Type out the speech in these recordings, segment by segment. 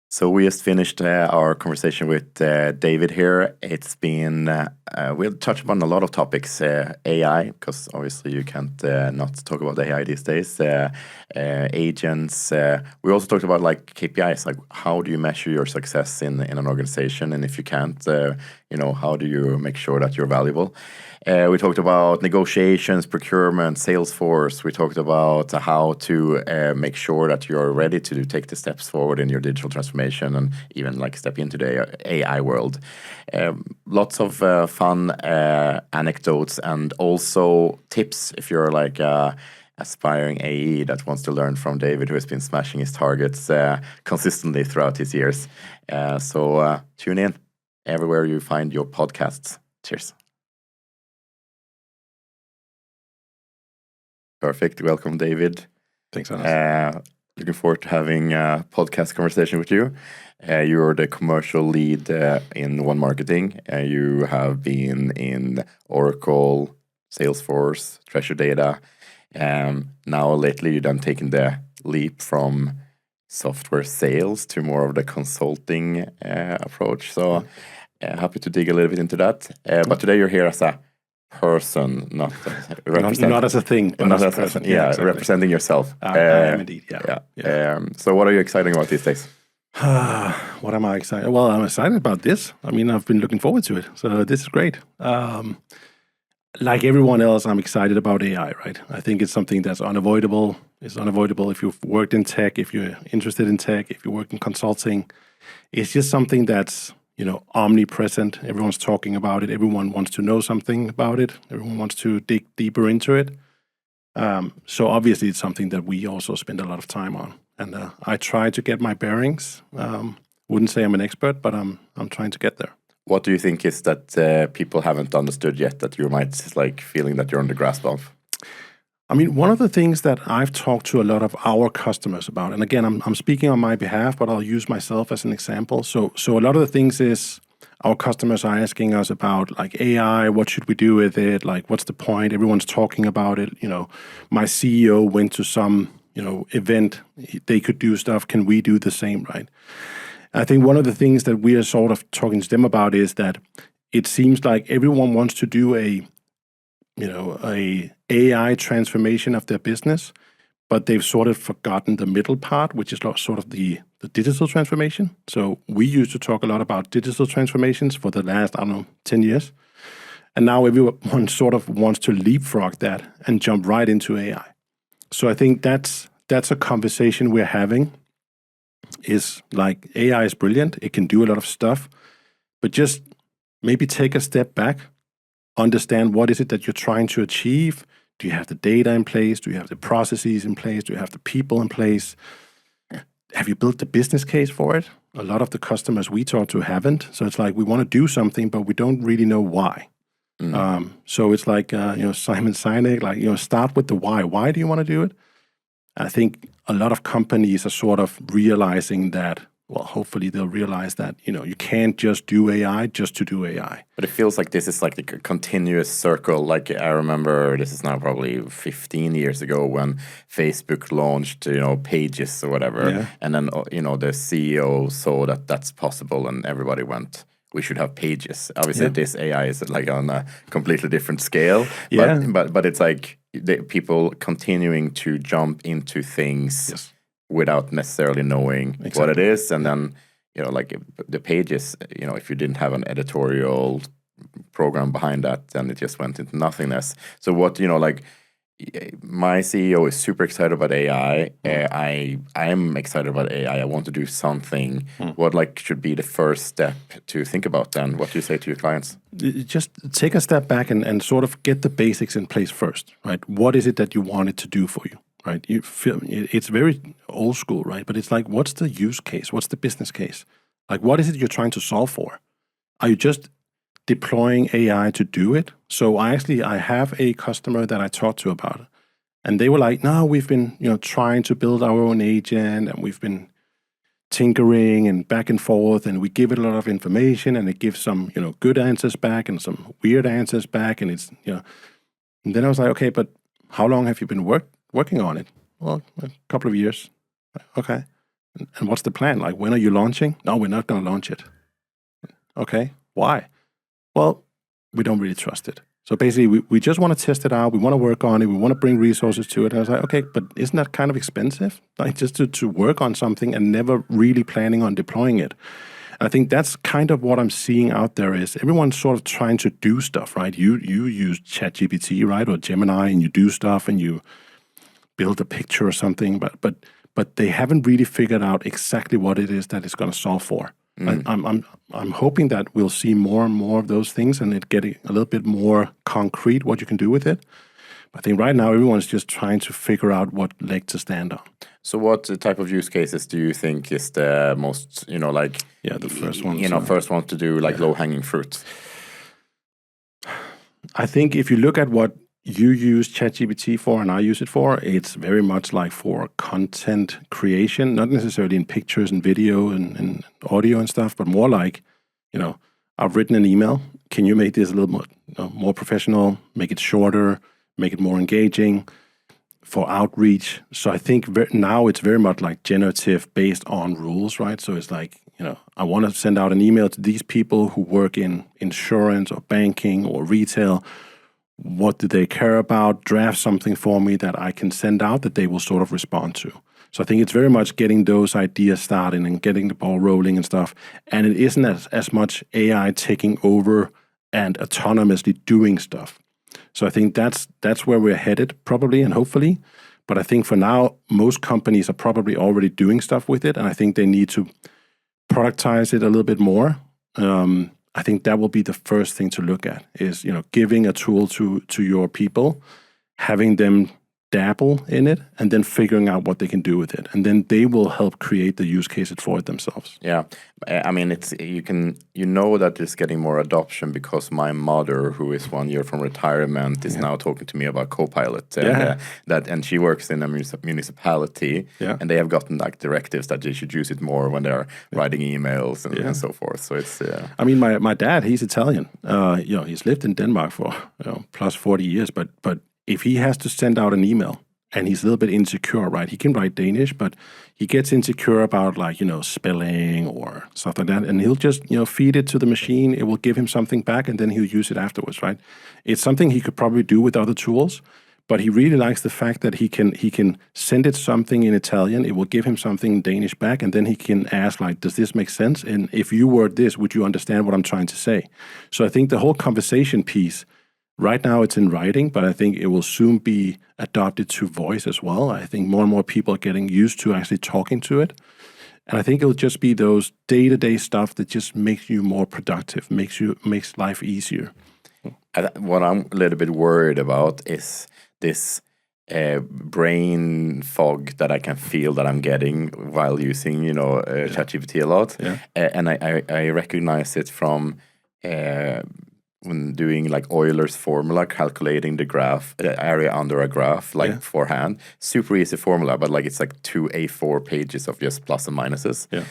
So we just finished our conversation with David here. It's been, we'll touch upon a lot of topics, AI, because obviously you can't not talk about AI these days, agents. We also talked about like KPIs, like how do you measure your success in an organization? And if you can't, how do you make sure that you're valuable? We talked about negotiations, procurement, Salesforce. We talked about how to make sure that you're ready to take the steps forward in your digital transformation and even like step into the AI world. Lots of fun anecdotes and also tips if you're like aspiring AE that wants to learn from David, who has been smashing his targets consistently throughout his years. So tune in everywhere you find your podcasts. Cheers. Perfect. Welcome, David. Thanks, Anders. Looking forward to having a podcast conversation with you. You're the commercial lead in One Marketing. You have been in Oracle, Salesforce, Treasure Data. Now lately you've done taken the leap from software sales to more of the consulting approach. So happy to dig a little bit into that. But today you're here as a person, not as a thing, but not as a as person. yeah, exactly. representing yourself. I am indeed. Yeah. So what are you excited about these days? What am I excited? Well, I'm excited about this. I mean, I've been looking forward to it. So this is great. Like everyone else, I'm excited about AI, right? I think it's something that's unavoidable. It's unavoidable if you've worked in tech, if you're interested in tech, if you work in consulting. It's just something that's omnipresent. Everyone's talking about it. Everyone wants to know something about it. Everyone wants to dig deeper into it. So obviously it's something that we also spend a lot of time on. And I try to get my bearings. Wouldn't say I'm an expert, but I'm trying to get there. What do you think is that people haven't understood yet that you might like feeling that you're on the grasp of? I mean, one of the things that I've talked to a lot of our customers about, and again, I'm speaking on my behalf, but I'll use myself as an example. So a lot of the things is our customers are asking us about like AI, what should we do with it? Like, what's the point? Everyone's talking about it. My CEO went to some, event. They could do stuff. Can we do the same, right? I think one of the things that we are sort of talking to them about is that it seems like everyone wants to do a AI transformation of their business, but they've sort of forgotten the middle part, which is sort of the digital transformation. So we used to talk a lot about digital transformations for the last, 10 years. And now everyone sort of wants to leapfrog that and jump right into AI. So I think that's a conversation we're having is like AI is brilliant. It can do a lot of stuff, but just maybe take a step back, understand what is it that you're trying to achieve. Do you have the data in place? Do you have the processes in place? Do you have the people in place? Have you built the business case for it? A lot of the customers we talk to haven't. So it's like we want to do something, but we don't really know why. So it's like, Simon Sinek, like, start with the why. Why do you want to do it? I think a lot of companies are sort of realizing that, well, hopefully they'll realize that, you can't just do AI just to do AI. But it feels like this is like a continuous circle. Like I remember this is now probably 15 years ago when Facebook launched, Pages or whatever. Yeah. And then, the CEO saw that that's possible and everybody went, we should have Pages. Obviously, this AI is like on a completely different scale. Yeah. But it's like people continuing to jump into things without necessarily knowing what it is. And then, like the Pages, if you didn't have an editorial program behind that, then it just went into nothingness. So what, like my CEO is super excited about AI. I am excited about AI. I want to do something. What should be the first step to think about then? What do you say to your clients? Just take a step back and sort of get the basics in place first, right? What is it that you want it to do for you, right? You feel it's very old school, right? But it's like, what's the use case? What's the business case? Like, what is it you're trying to solve for? Are you just deploying AI to do it? So I have a customer that I talked to about it, and they were like, no, we've been, trying to build our own agent, and we've been tinkering and back and forth, and we give it a lot of information, and it gives some, good answers back and some weird answers back, and it's, And then I was like, okay, but how long have you been working on it? Well, a couple of years. Okay. And what's the plan? Like, when are you launching? No, we're not going to launch it. Okay, why? Well, we don't really trust it. So basically, we just want to test it out. We want to work on it. We want to bring resources to it. And I was like, okay, but isn't that kind of expensive? Like, just to work on something and never really planning on deploying it. And I think that's kind of what I'm seeing out there is everyone's sort of trying to do stuff, right? You use ChatGPT, right, or Gemini, and you do stuff and you build a picture or something, but they haven't really figured out exactly what it is that it's going to solve for. I'm hoping that we'll see more and more of those things and it getting a little bit more concrete what you can do with it. But I think right now everyone's just trying to figure out what leg to stand on. So what type of use cases do you think is the most, the first ones, first one to do low-hanging fruit? I think if you look at what you use ChatGPT for and I use it for, it's very much like for content creation, not necessarily in pictures and video and audio and stuff, but more like, I've written an email. Can you make this a little more professional, make it shorter, make it more engaging for outreach? So I think now it's very much like generative based on rules, right? So it's like, I want to send out an email to these people who work in insurance or banking or retail. What do they care about? Draft something for me that I can send out that they will sort of respond to. So I think it's very much getting those ideas started and getting the ball rolling and stuff. And it isn't as much AI taking over and autonomously doing stuff. So I think that's where we're headed probably and hopefully. But I think for now, most companies are probably already doing stuff with it. And I think they need to productize it a little bit more. I think that will be the first thing to look at is, giving a tool to your people, having them dabble in it, and then figuring out what they can do with it. And then they will help create the use cases for it themselves. Yeah. I mean, that it's getting more adoption because my mother, who is 1 year from retirement, is now talking to me about Copilot. And she works in a municipality, and they have gotten directives that they should use it more when they're writing emails and so forth. So it's. I mean, my dad, he's Italian. He's lived in Denmark for plus 40 years, but if he has to send out an email and he's a little bit insecure, right? He can write Danish, but he gets insecure about spelling or stuff like that. And he'll just, feed it to the machine. It will give him something back and then he'll use it afterwards, right? It's something he could probably do with other tools, but he really likes the fact that he can send it something in Italian. It will give him something in Danish back. And then he can ask does this make sense? And if you were this, would you understand what I'm trying to say? So I think the whole conversation piece, right now it's in writing, but I think it will soon be adopted to voice as well. I think more and more people are getting used to actually talking to it. And I think it'll just be those day-to-day stuff that just makes you more productive, makes life easier. What I'm a little bit worried about is this brain fog that I can feel that I'm getting while using, ChatGPT a lot. Yeah. And I recognize it from when doing Euler's formula, calculating the graph, the area under a graph, forehand. Super easy formula, but it's 2 A4 pages of just plus and minuses. Yeah.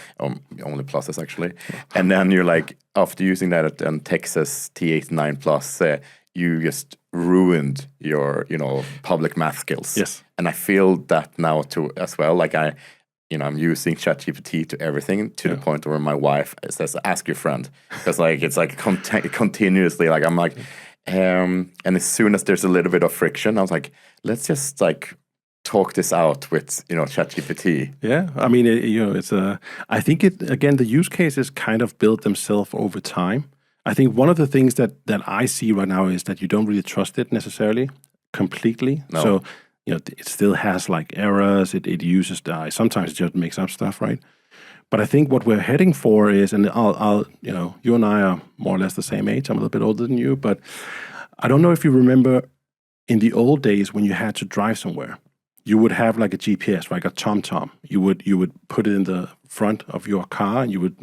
Only pluses, actually. And then you're after using that on Texas T89 Plus, you just ruined your, public math skills. Yes. And I feel that now too as well. I'm using ChatGPT to everything to the point where my wife says, "Ask your friend," because it's continuously I'm and as soon as there's a little bit of friction, I was like, let's just talk this out with ChatGPT. Yeah, I mean, it's I think the use cases kind of build themselves over time. I think one of the things that I see right now is that you don't really trust it necessarily completely. No. So it still has errors. It uses sometimes it just makes up stuff, right? But I think what we're heading for is, and I'll you and I are more or less the same age. I'm a little bit older than you, but I don't know if you remember in the old days when you had to drive somewhere, you would have a GPS, like a TomTom. You would put it in the front of your car and you would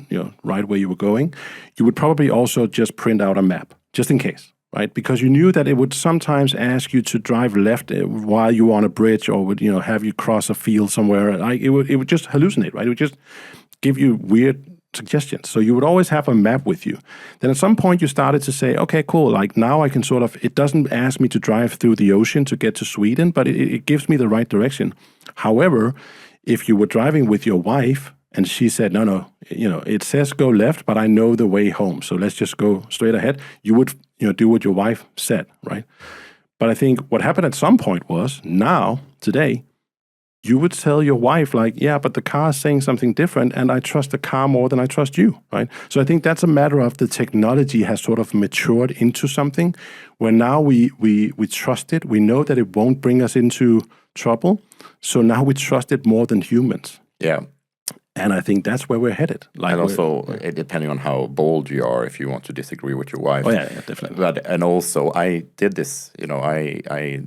write where you were going. You would probably also just print out a map just in case. Right, because you knew that it would sometimes ask you to drive left while you were on a bridge, or would have you cross a field somewhere. It would just hallucinate, right? It would just give you weird suggestions. So you would always have a map with you. Then at some point you started to say, okay, cool. Now I can it doesn't ask me to drive through the ocean to get to Sweden, but it gives me the right direction. However, if you were driving with your wife And she said, no, it says go left, but I know the way home. So let's just go straight ahead. You would, do what your wife said, right? But I think what happened at some point was today, you would tell your wife like, yeah, but the car is saying something different and I trust the car more than I trust you, right? So I think that's a matter of the technology has sort of matured into something where now we trust it. We know that it won't bring us into trouble. So now we trust it more than humans. Yeah. And I think that's where we're headed. And also, depending on how bold you are, if you want to disagree with your wife. Oh yeah, definitely. And also, I did this. I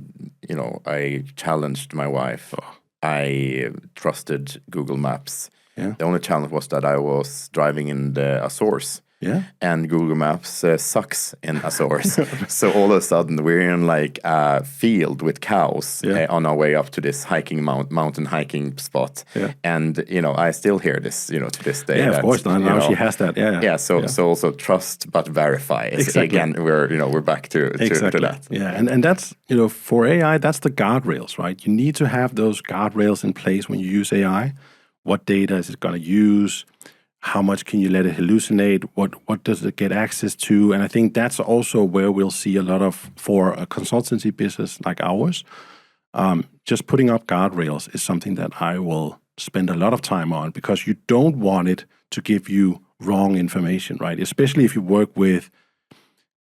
challenged my wife. I trusted Google Maps. Yeah. The only challenge was that I was driving in the Azores. Yeah. And Google Maps sucks in Azores. So all of a sudden we're in like a field with cows on our way up to this mountain hiking spot. Yeah. And, I still hear this, to this day. Yeah, of course. Now she has that. Yeah. Yeah. So also trust but verify. Exactly. Again, we're back to that. Yeah. And that's, for AI, that's the guardrails, right? You need to have those guardrails in place when you use AI. What data is it going to use? How much can you let it hallucinate? What does it get access to? And I think that's also where we'll see a lot of, for a consultancy business like ours, just putting up guardrails is something that I will spend a lot of time on because you don't want it to give you wrong information, right? Especially if you work with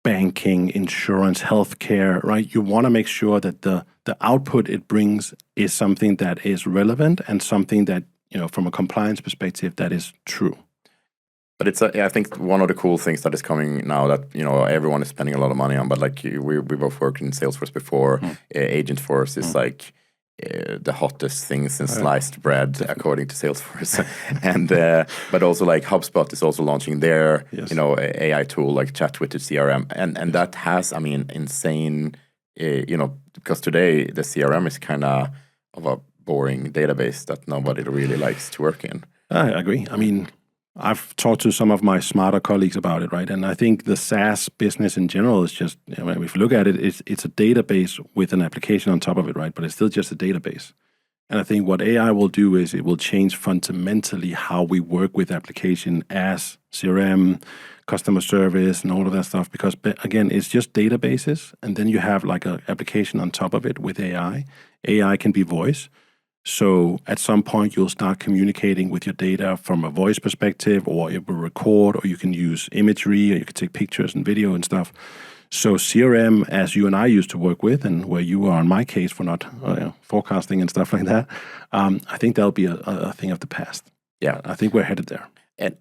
banking, insurance, healthcare, right? You want to make sure that the output it brings is something that is relevant and something that, from a compliance perspective, that is true. But I think one of the cool things that is coming now that, everyone is spending a lot of money on, but like we both worked in Salesforce before, Agentforce is like the hottest thing since sliced bread, according to Salesforce. And but also like HubSpot is also launching their, AI tool like chat with the CRM. And that has, insane, because today the CRM is kind of a boring database that nobody really likes to work in. I agree. I've talked to some of my smarter colleagues about it, right? And I think the SaaS business in general is just, if you look at it, it's a database with an application on top of it, right? But it's still just a database. And I think what AI will do is it will change fundamentally how we work with application as CRM, customer service, and all of that stuff. Because, again, it's just databases. And then you have like an application on top of it with AI. AI can be voice. So at some point, you'll start communicating with your data from a voice perspective, or it will record, or you can use imagery, or you can take pictures and video and stuff. So CRM, as you and I used to work with, and where you are in my case for not forecasting and stuff like that, I think that'll be a thing of the past. Yeah. I think we're headed there.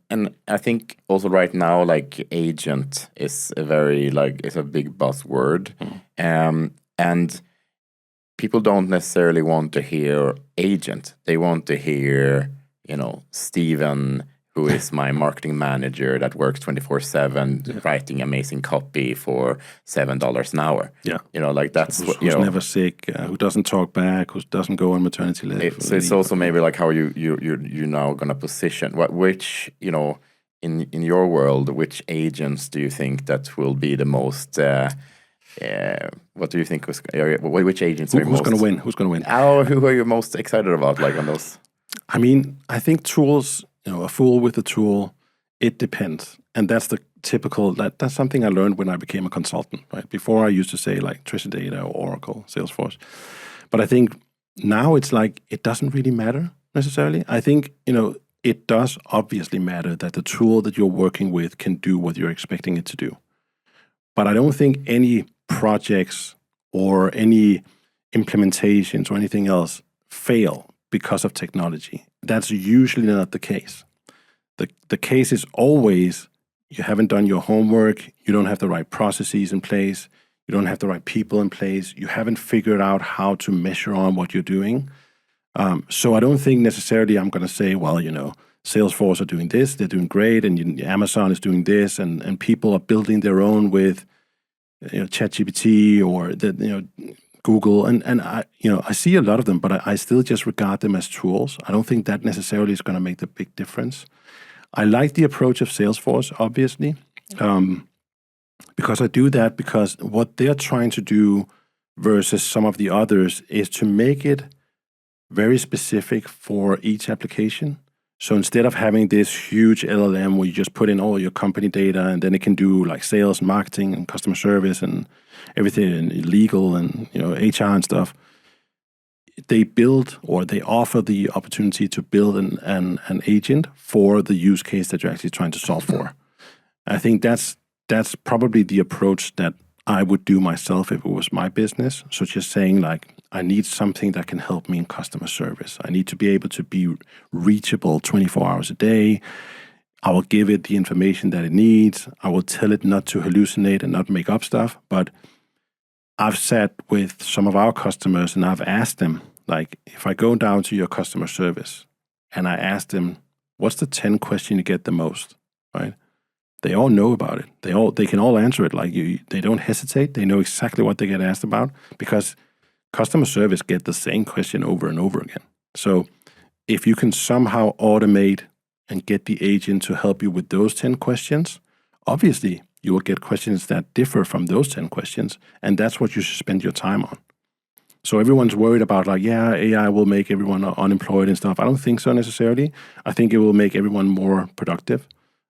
And I think also right now, like agent is it's a big buzzword. And people don't necessarily want to hear agent. They want to hear, Steven, who is my marketing manager that works 24/7, writing amazing copy for $7 an hour. Yeah. That's who's never sick, who doesn't talk back, who doesn't go on maternity leave. So it's also maybe like how you're now going to position which, in your world, which agents do you think that will be the most what do you think which agents are who's going to win? Who's going to win? Who are you most excited about, like on those? I think tools, a fool with a tool, it depends. And that's the typical, that's something I learned when I became a consultant, right? Before I used to say like Tricidata or Oracle, Salesforce. But I think now it's like, it doesn't really matter necessarily. I think, it does obviously matter that the tool that you're working with can do what you're expecting it to do. But I don't think any projects or any implementations or anything else fail because of technology. That's usually not the case. The case is always you haven't done your homework, you don't have the right processes in place, you don't have the right people in place, you haven't figured out how to measure on what you're doing. So I don't think necessarily I'm going to say, well, Salesforce are doing this, they're doing great, and Amazon is doing this, and people are building their own with ChatGPT or Google, and I see a lot of them, but I still just regard them as tools. I don't think that necessarily is going to make the big difference. I like the approach of Salesforce, obviously, because I do that because what they're trying to do versus some of the others is to make it very specific for each application. So instead of having this huge LLM where you just put in all your company data and then it can do like sales and marketing and customer service and everything and legal and HR and stuff, they build or they offer the opportunity to build an agent for the use case that you're actually trying to solve for. I think that's probably the approach that I would do myself if it was my business. So just saying like, I need something that can help me in customer service. I need to be able to be reachable 24 hours a day. I will give it the information that it needs. I will tell it not to hallucinate and not make up stuff. But I've sat with some of our customers and I've asked them, like, if I go down to your customer service and I ask them, what's the 10 question you get the most, right? They all know about it. They can all answer it. Like they don't hesitate. They know exactly what they get asked about because customer service get the same question over and over again. So if you can somehow automate and get the agent to help you with those 10 questions, obviously you will get questions that differ from those 10 questions, and that's what you should spend your time on. So everyone's worried about like, yeah, AI will make everyone unemployed and stuff. I don't think so necessarily. I think it will make everyone more productive.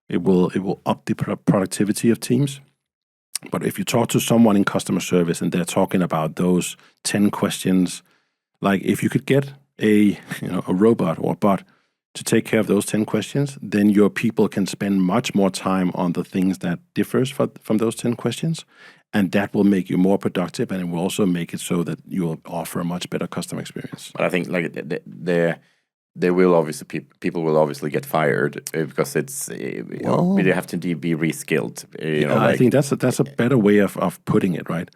It will up the productivity of teams. But if you talk to someone in customer service and they're talking about those 10 questions, like if you could get a robot or a bot to take care of those 10 questions, then your people can spend much more time on the things that differs from those 10 questions. And that will make you more productive, and it will also make it so that you will offer a much better customer experience. But I think like they will obviously people will obviously get fired because it's they have to be reskilled. I think that's a better way of putting it, right?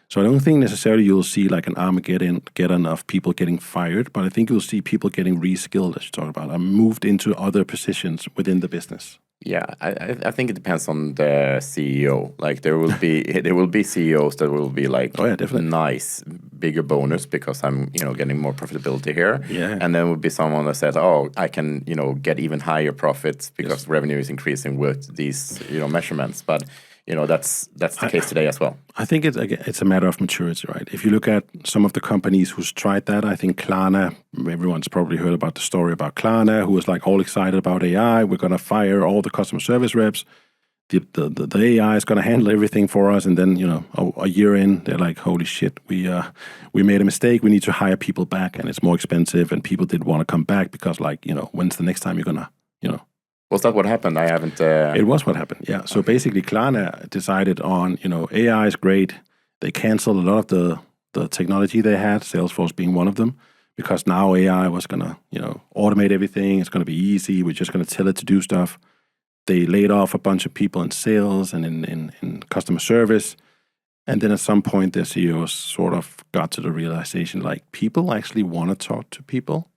So I don't think necessarily you'll see like an Armageddon of people getting fired, but I think you'll see people getting reskilled, as you talk about, and moved into other positions within the business. Yeah, I think it depends on the CEO. Like there will be CEOs that will be like, oh yeah, definitely, nice bigger bonus because I'm getting more profitability here. Yeah, and then would be someone that says, oh, I can get even higher profits because revenue is increasing with these measurements. But that's the case today as well. I think it's a matter of maturity, right? If you look at some of the companies who's tried that, I think Klarna, everyone's probably heard about the story about Klarna, who was like all excited about AI. We're going to fire all the customer service reps. The AI is going to handle everything for us. And then, a year in, they're like, holy shit, we made a mistake. We need to hire people back and it's more expensive. And people didn't want to come back because when's the next time you're going to, Was that what happened? I haven't... It was what happened, yeah. So basically, Klarna decided on, AI is great. They canceled a lot of the technology they had, Salesforce being one of them, because now AI was going to, automate everything. It's going to be easy. We're just going to tell it to do stuff. They laid off a bunch of people in sales and in customer service. And then at some point, their CEOs sort of got to the realization, like, people actually want to talk to people.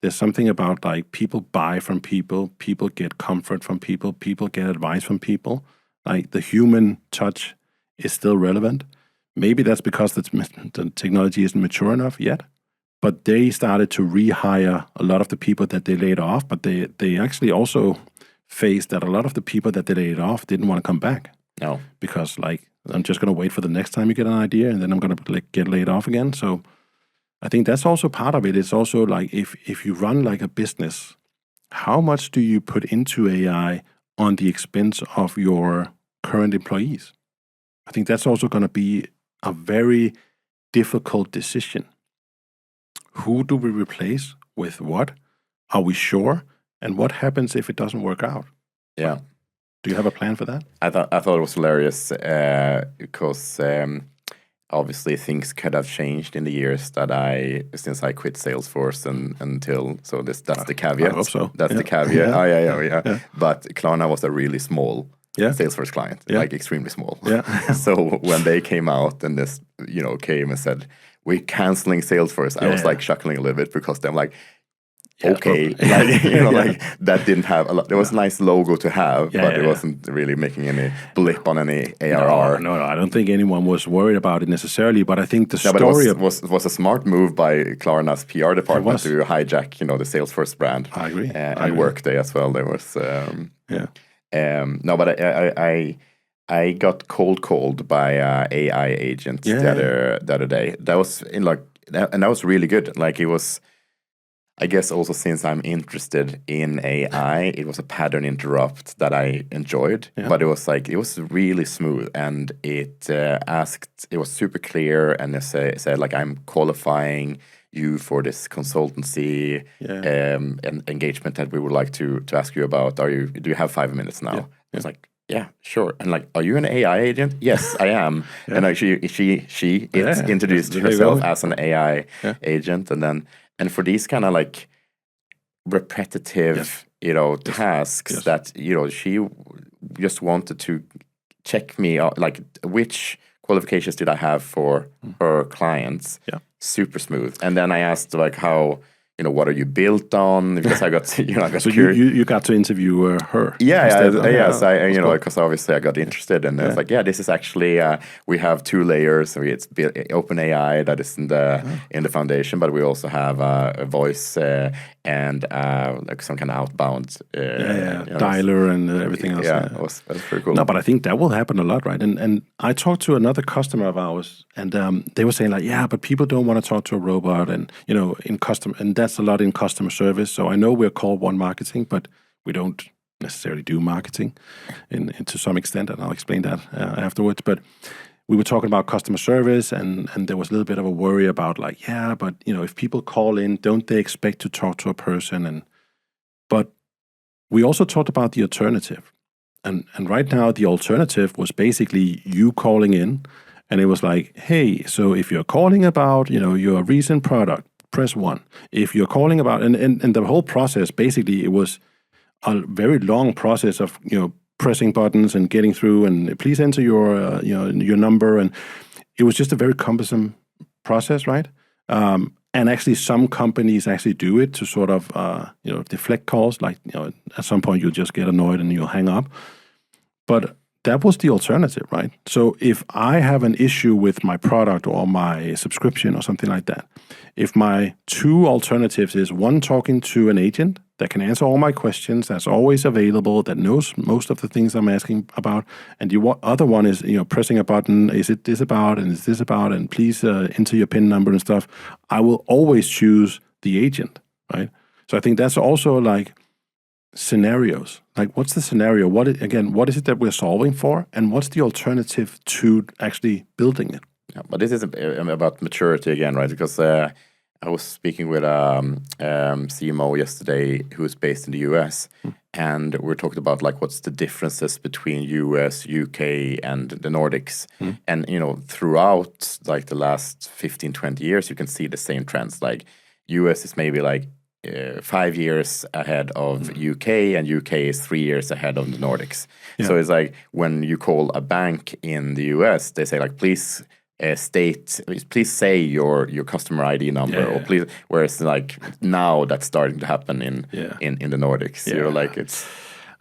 There's something about like people buy from people get comfort from people get advice from people. Like the human touch is still relevant. Maybe that's because the technology isn't mature enough yet. But they started to rehire a lot of the people that they laid off. But they actually also faced that a lot of the people that they laid off didn't want to come back. No. Because like, I'm just going to wait for the next time you get an idea and then I'm going to get laid off again. So I think that's also part of it. It's also like if you run like a business, how much do you put into AI on the expense of your current employees? I think that's also going to be a very difficult decision. Who do we replace with what? Are we sure? And what happens if it doesn't work out? Yeah. Do you have a plan for that? I thought it was hilarious because obviously things could have changed in the years since I quit Salesforce until that's the caveat. I hope so. That's the caveat. Yeah. Yeah. But Klarna was a really small Salesforce client, like extremely small. Yeah. So when they came out and this came and said we're canceling Salesforce, I was like chuckling a little bit because I'm like, okay, like that didn't have a lot. There was a nice logo to have, but it wasn't really making any blip on any ARR. No, I don't think anyone was worried about it necessarily. But I think the story was a smart move by Klarna's PR department to hijack, the Salesforce brand. I agree. And Workday as well. There was no, but I got cold by AI agent the other day. That was and that was really good. Like it was. I guess also since I'm interested in AI, it was a pattern interrupt that I enjoyed, but it was really smooth, and it it was super clear, and it said like, I'm qualifying you for this consultancy engagement that we would like to ask you about. Do you have 5 minutes now? I was like, yeah, sure. And like, are you an AI agent? Yes, I am. And like she introduced herself as an AI agent, and for these kind of like repetitive, tasks that, she just wanted to check me out, like which qualifications did I have for her clients. Super smooth. And then I asked like, how, what are you built on? Because I got, I got so curious. You got to interview her. Yes, because obviously I got interested, and it's like, this is actually we have 2 layers. So it's open AI that is in the foundation, but we also have a voice and like some kind of outbound dialer and everything else. That was pretty cool. No, but I think that will happen a lot, right? And I talked to another customer of ours, and they were saying like, but people don't want to talk to a robot, and and that's a lot in customer service. So I know we're called One Marketing, but we don't necessarily do marketing to some extent, and I'll explain that afterwards. But we were talking about customer service, and there was a little bit of a worry about like, but if people call in, don't they expect to talk to a person? But we also talked about the alternative, and right now the alternative was basically you calling in, and it was like, hey, so if you're calling about your recent product, press 1. If you're calling about, and the whole process, basically, it was a very long process of, pressing buttons and getting through, and please enter your, your number. And it was just a very cumbersome process, right? And actually, some companies actually do it to sort of, deflect calls. Like, at some point you'll just get annoyed and you'll hang up. But that was the alternative, right? So if I have an issue with my product or my subscription or something like that, if my 2 alternatives is 1, talking to an agent that can answer all my questions, that's always available, that knows most of the things I'm asking about, and the other one is, pressing a button, is it this about, and is this about, and please enter your PIN number and stuff, I will always choose the agent, right? So I think that's also like scenarios. Like, what's the scenario? What is it that we're solving for? And what's the alternative to actually building it? Yeah, but this is about maturity again, right? Because I was speaking with CMO yesterday who is based in the US, and we're talking about like what's the differences between US, UK, and the Nordics. And throughout like the last 15, 20 years, you can see the same trends. Like US is maybe like 5 years ahead of UK, and UK is 3 years ahead of the Nordics. So it's like when you call a bank in the US, they say like, please say your customer ID number, or please. Whereas like now that's starting to happen in the Nordics. Like it's.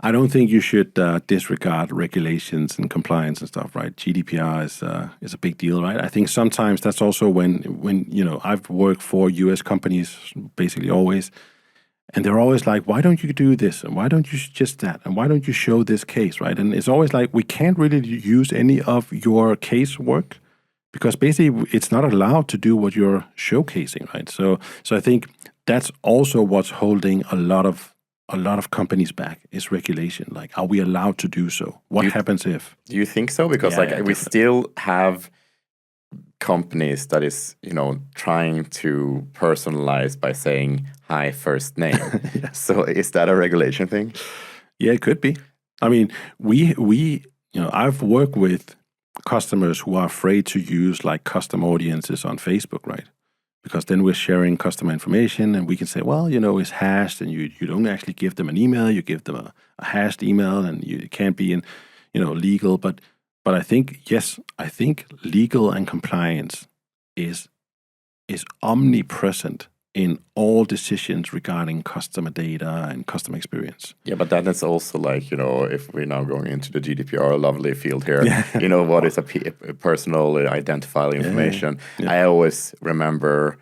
I don't think you should disregard regulations and compliance and stuff, right? GDPR is a big deal, right? I think sometimes that's also when I've worked for US companies basically always, and they're always like, why don't you do this? And why don't you just that? And why don't you show this case, right? And it's always like, we can't really use any of your case work because basically it's not allowed to do what you're showcasing, right? So I think that's also what's holding a lot of companies back is regulation. Like, are we allowed to do so? What happens if? Do you think so? Because we still have companies that is, trying to personalize by saying hi first name. So is that a regulation thing? Yeah, it could be. I mean, we I've worked with customers who are afraid to use like custom audiences on Facebook, right? Because then we're sharing customer information, and we can say, well, it's hashed, and you don't actually give them an email, you give them a hashed email, and it can't be legal. But I think, I think legal and compliance is omnipresent in all decisions regarding customer data and customer experience. Yeah, but that is also like, if we're now going into the GDPR lovely field here, what is a personal identifiable information? I always remember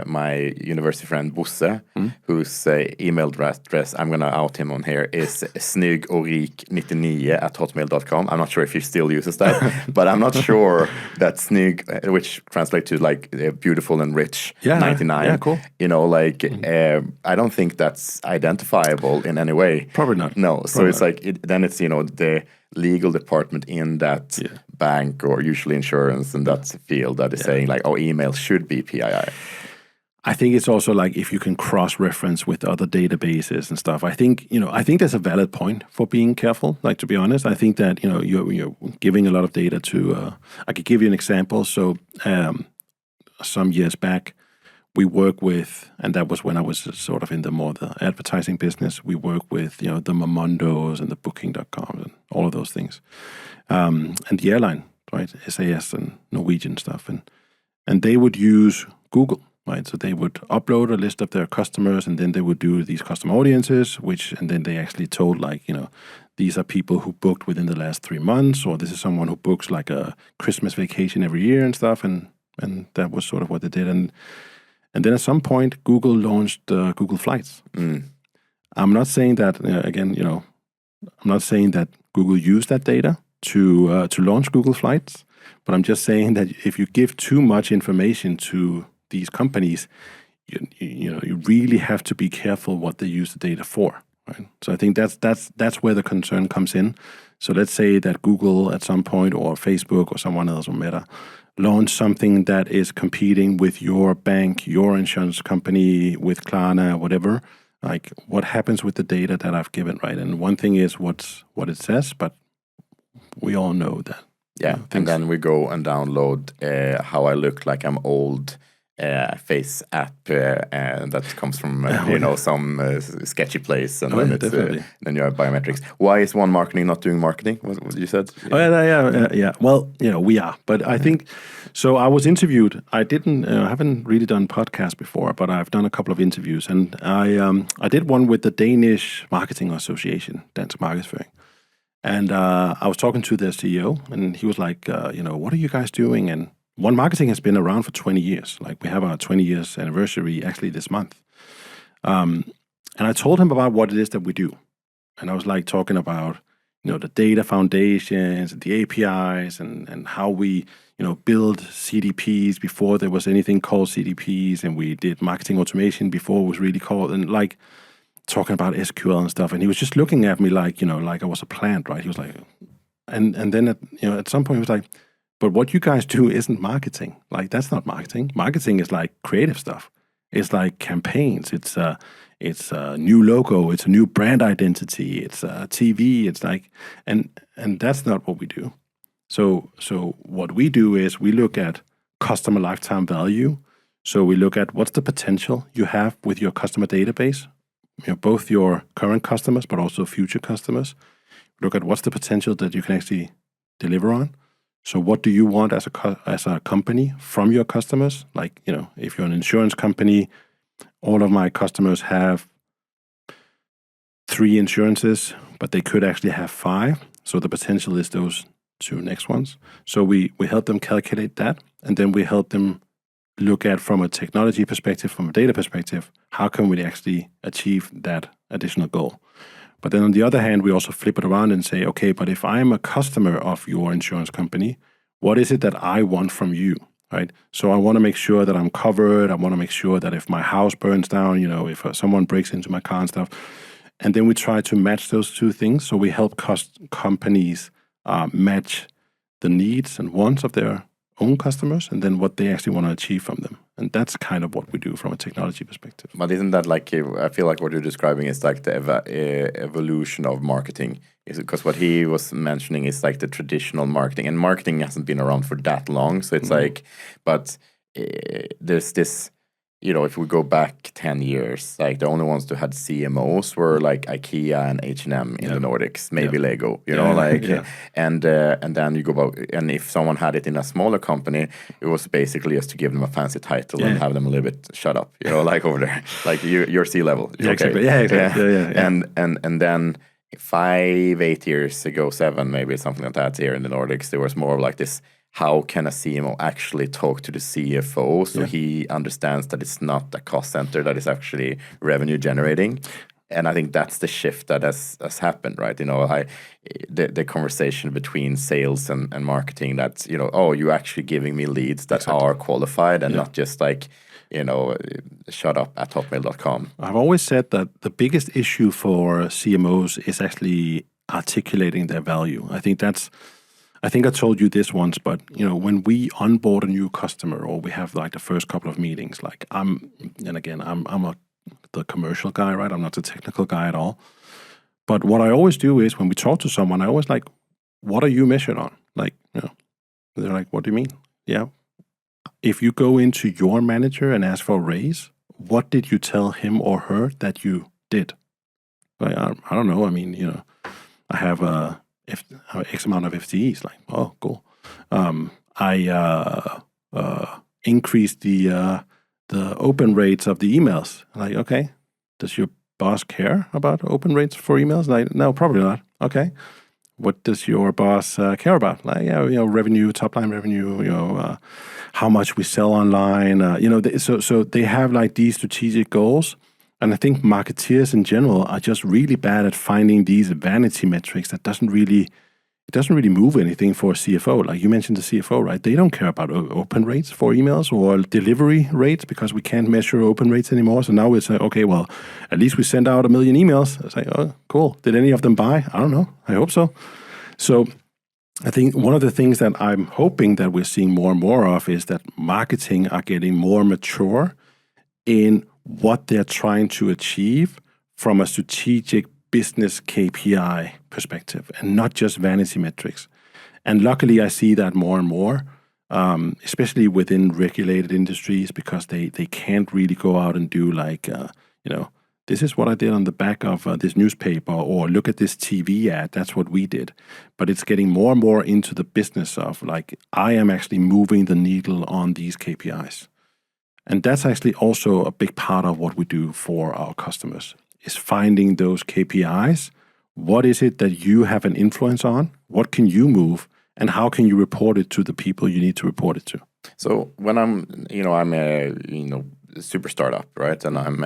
my university friend Bosse, whose email address, I'm going to out him on here, is snyggorik99@hotmail.com. I'm not sure if he still uses that, but I'm not sure that snygg, which translates to like beautiful and rich, 99. Yeah, cool. You know, like I don't think that's identifiable in any way. Probably not. No, so it's like then it's the legal department in that bank or usually insurance in that field that is saying like, oh, email should be PII. I think it's also like if you can cross-reference with other databases and stuff. I think there's a valid point for being careful. Like, to be honest, I think that you're giving a lot of data to. I could give you an example. So some years back, we work with, and that was when I was sort of in the advertising business. We work with the Momondos and the Booking.com and all of those things, and the airline, right? SAS and Norwegian stuff, and they would use Google. Right, so they would upload a list of their customers, and then they would do these custom audiences, and then they actually told these are people who booked within the last 3 months, or this is someone who books like a Christmas vacation every year and stuff, and that was sort of what they did. And then at some point, Google launched Google Flights. I'm not saying that I'm not saying that Google used that data to launch Google Flights, but I'm just saying that if you give too much information to these companies, you really have to be careful what they use the data for, right? So I think that's where the concern comes in. So let's say that Google at some point, or Facebook, or someone else, or Meta, launch something that is competing with your bank, your insurance company, with Klarna, whatever. Like, what happens with the data that I've given, right? And one thing is what it says, but we all know that. Yeah, and then we go and download how I look like I'm old. Face app that comes from some sketchy place, and then then you have biometrics. Why is One Marketing not doing marketing? What you said? Oh yeah. Well, we are, but I think so. I was interviewed. I haven't really done podcasts before, but I've done a couple of interviews, and I did one with the Danish Marketing Association, Dansk Markedsføring, and I was talking to their CEO, and he was like, what are you guys doing? And One Marketing has been around for 20 years. Like, we have our 20 years anniversary actually this month. And I told him about what it is that we do. And I was like talking about, the data foundations, the APIs, and how we, build CDPs before there was anything called CDPs. And we did marketing automation before it was really called, and like talking about SQL and stuff. And he was just looking at me like, like I was a plant, right? He was like, and then at some point he was like, but what you guys do isn't marketing. Like, that's not marketing. Marketing is like creative stuff. It's like campaigns. It's a new logo. It's a new brand identity. It's TV. It's like, and that's not what we do. So what we do is we look at customer lifetime value. So we look at what's the potential you have with your customer database, both your current customers but also future customers. We look at what's the potential that you can actually deliver on. So what do you want as a company from your customers? Like, if you're an insurance company, all of my customers have 3 insurances, but they could actually have 5. So the potential is those 2 next ones. So we help them calculate that, and then we help them look at, from a technology perspective, from a data perspective, how can we actually achieve that additional goal? But then on the other hand, we also flip it around and say, okay, but if I'm a customer of your insurance company, what is it that I want from you, right? So I want to make sure that I'm covered. I want to make sure that if my house burns down, if someone breaks into my car and stuff. And then we try to match those 2 things. So we help companies match the needs and wants of their own customers, and then what they actually want to achieve from them. And that's kind of what we do from a technology perspective. But isn't that like, I feel like what you're describing is like the evolution of marketing. Is because what he was mentioning is like the traditional marketing, and marketing hasn't been around for that long. So it's like, but there's this, if we go back 10 years, like the only ones who had CMOs were like IKEA and H&M in the Nordics, maybe Lego, and then you go back, and if someone had it in a smaller company, it was basically just to give them a fancy title and have them a little bit shut up, like over there, like you're C-level. Exactly. Yeah. And then 5-8 years ago, 7 maybe, something like that, here in the Nordics, there was more of like this how can a CMO actually talk to the CFO so he understands that it's not a cost center, that is actually revenue generating. And I think that's the shift that has happened, right? The conversation between sales and marketing, that's, oh, you're actually giving me leads that are qualified and not just like, shut up at hotmail.com. I've always said that the biggest issue for CMOs is actually articulating their value. I think I told you this once, but when we onboard a new customer or we have like the first couple of meetings, like I'm the commercial guy, right? I'm not the technical guy at all. But what I always do is when we talk to someone, I always like, what are you measured on? Like, they're like, what do you mean? Yeah. If you go into your manager and ask for a raise, what did you tell him or her that you did? Like, I don't know. I mean, I have X amount of FTEs. Like, oh, cool. I increased the open rates of the emails. Like, okay, does your boss care about open rates for emails? Like, no, probably not. Okay. What does your boss care about? Like, revenue, top line revenue, how much we sell online. So they have like these strategic goals. And I think marketeers in general are just really bad at finding these vanity metrics that doesn't really move anything for a CFO. Like you mentioned the CFO, right? They don't care about open rates for emails or delivery rates because we can't measure open rates anymore. So now it's like, okay, well, at least we send out 1 million emails. It's like, oh, cool. Did any of them buy? I don't know. I hope so. So I think one of the things that I'm hoping that we're seeing more and more of is that marketing are getting more mature in what they're trying to achieve from a strategic business KPI perspective and not just vanity metrics. And luckily, I see that more and more, especially within regulated industries, because they can't really go out and do like, this is what I did on the back of this newspaper, or look at this TV ad, that's what we did. But it's getting more and more into the business of like, I am actually moving the needle on these KPIs. And that's actually also a big part of what we do for our customers, is finding those KPIs. What is it that you have an influence on? What can you move? And how can you report it to the people you need to report it to? So when I'm a super startup, right? And I'm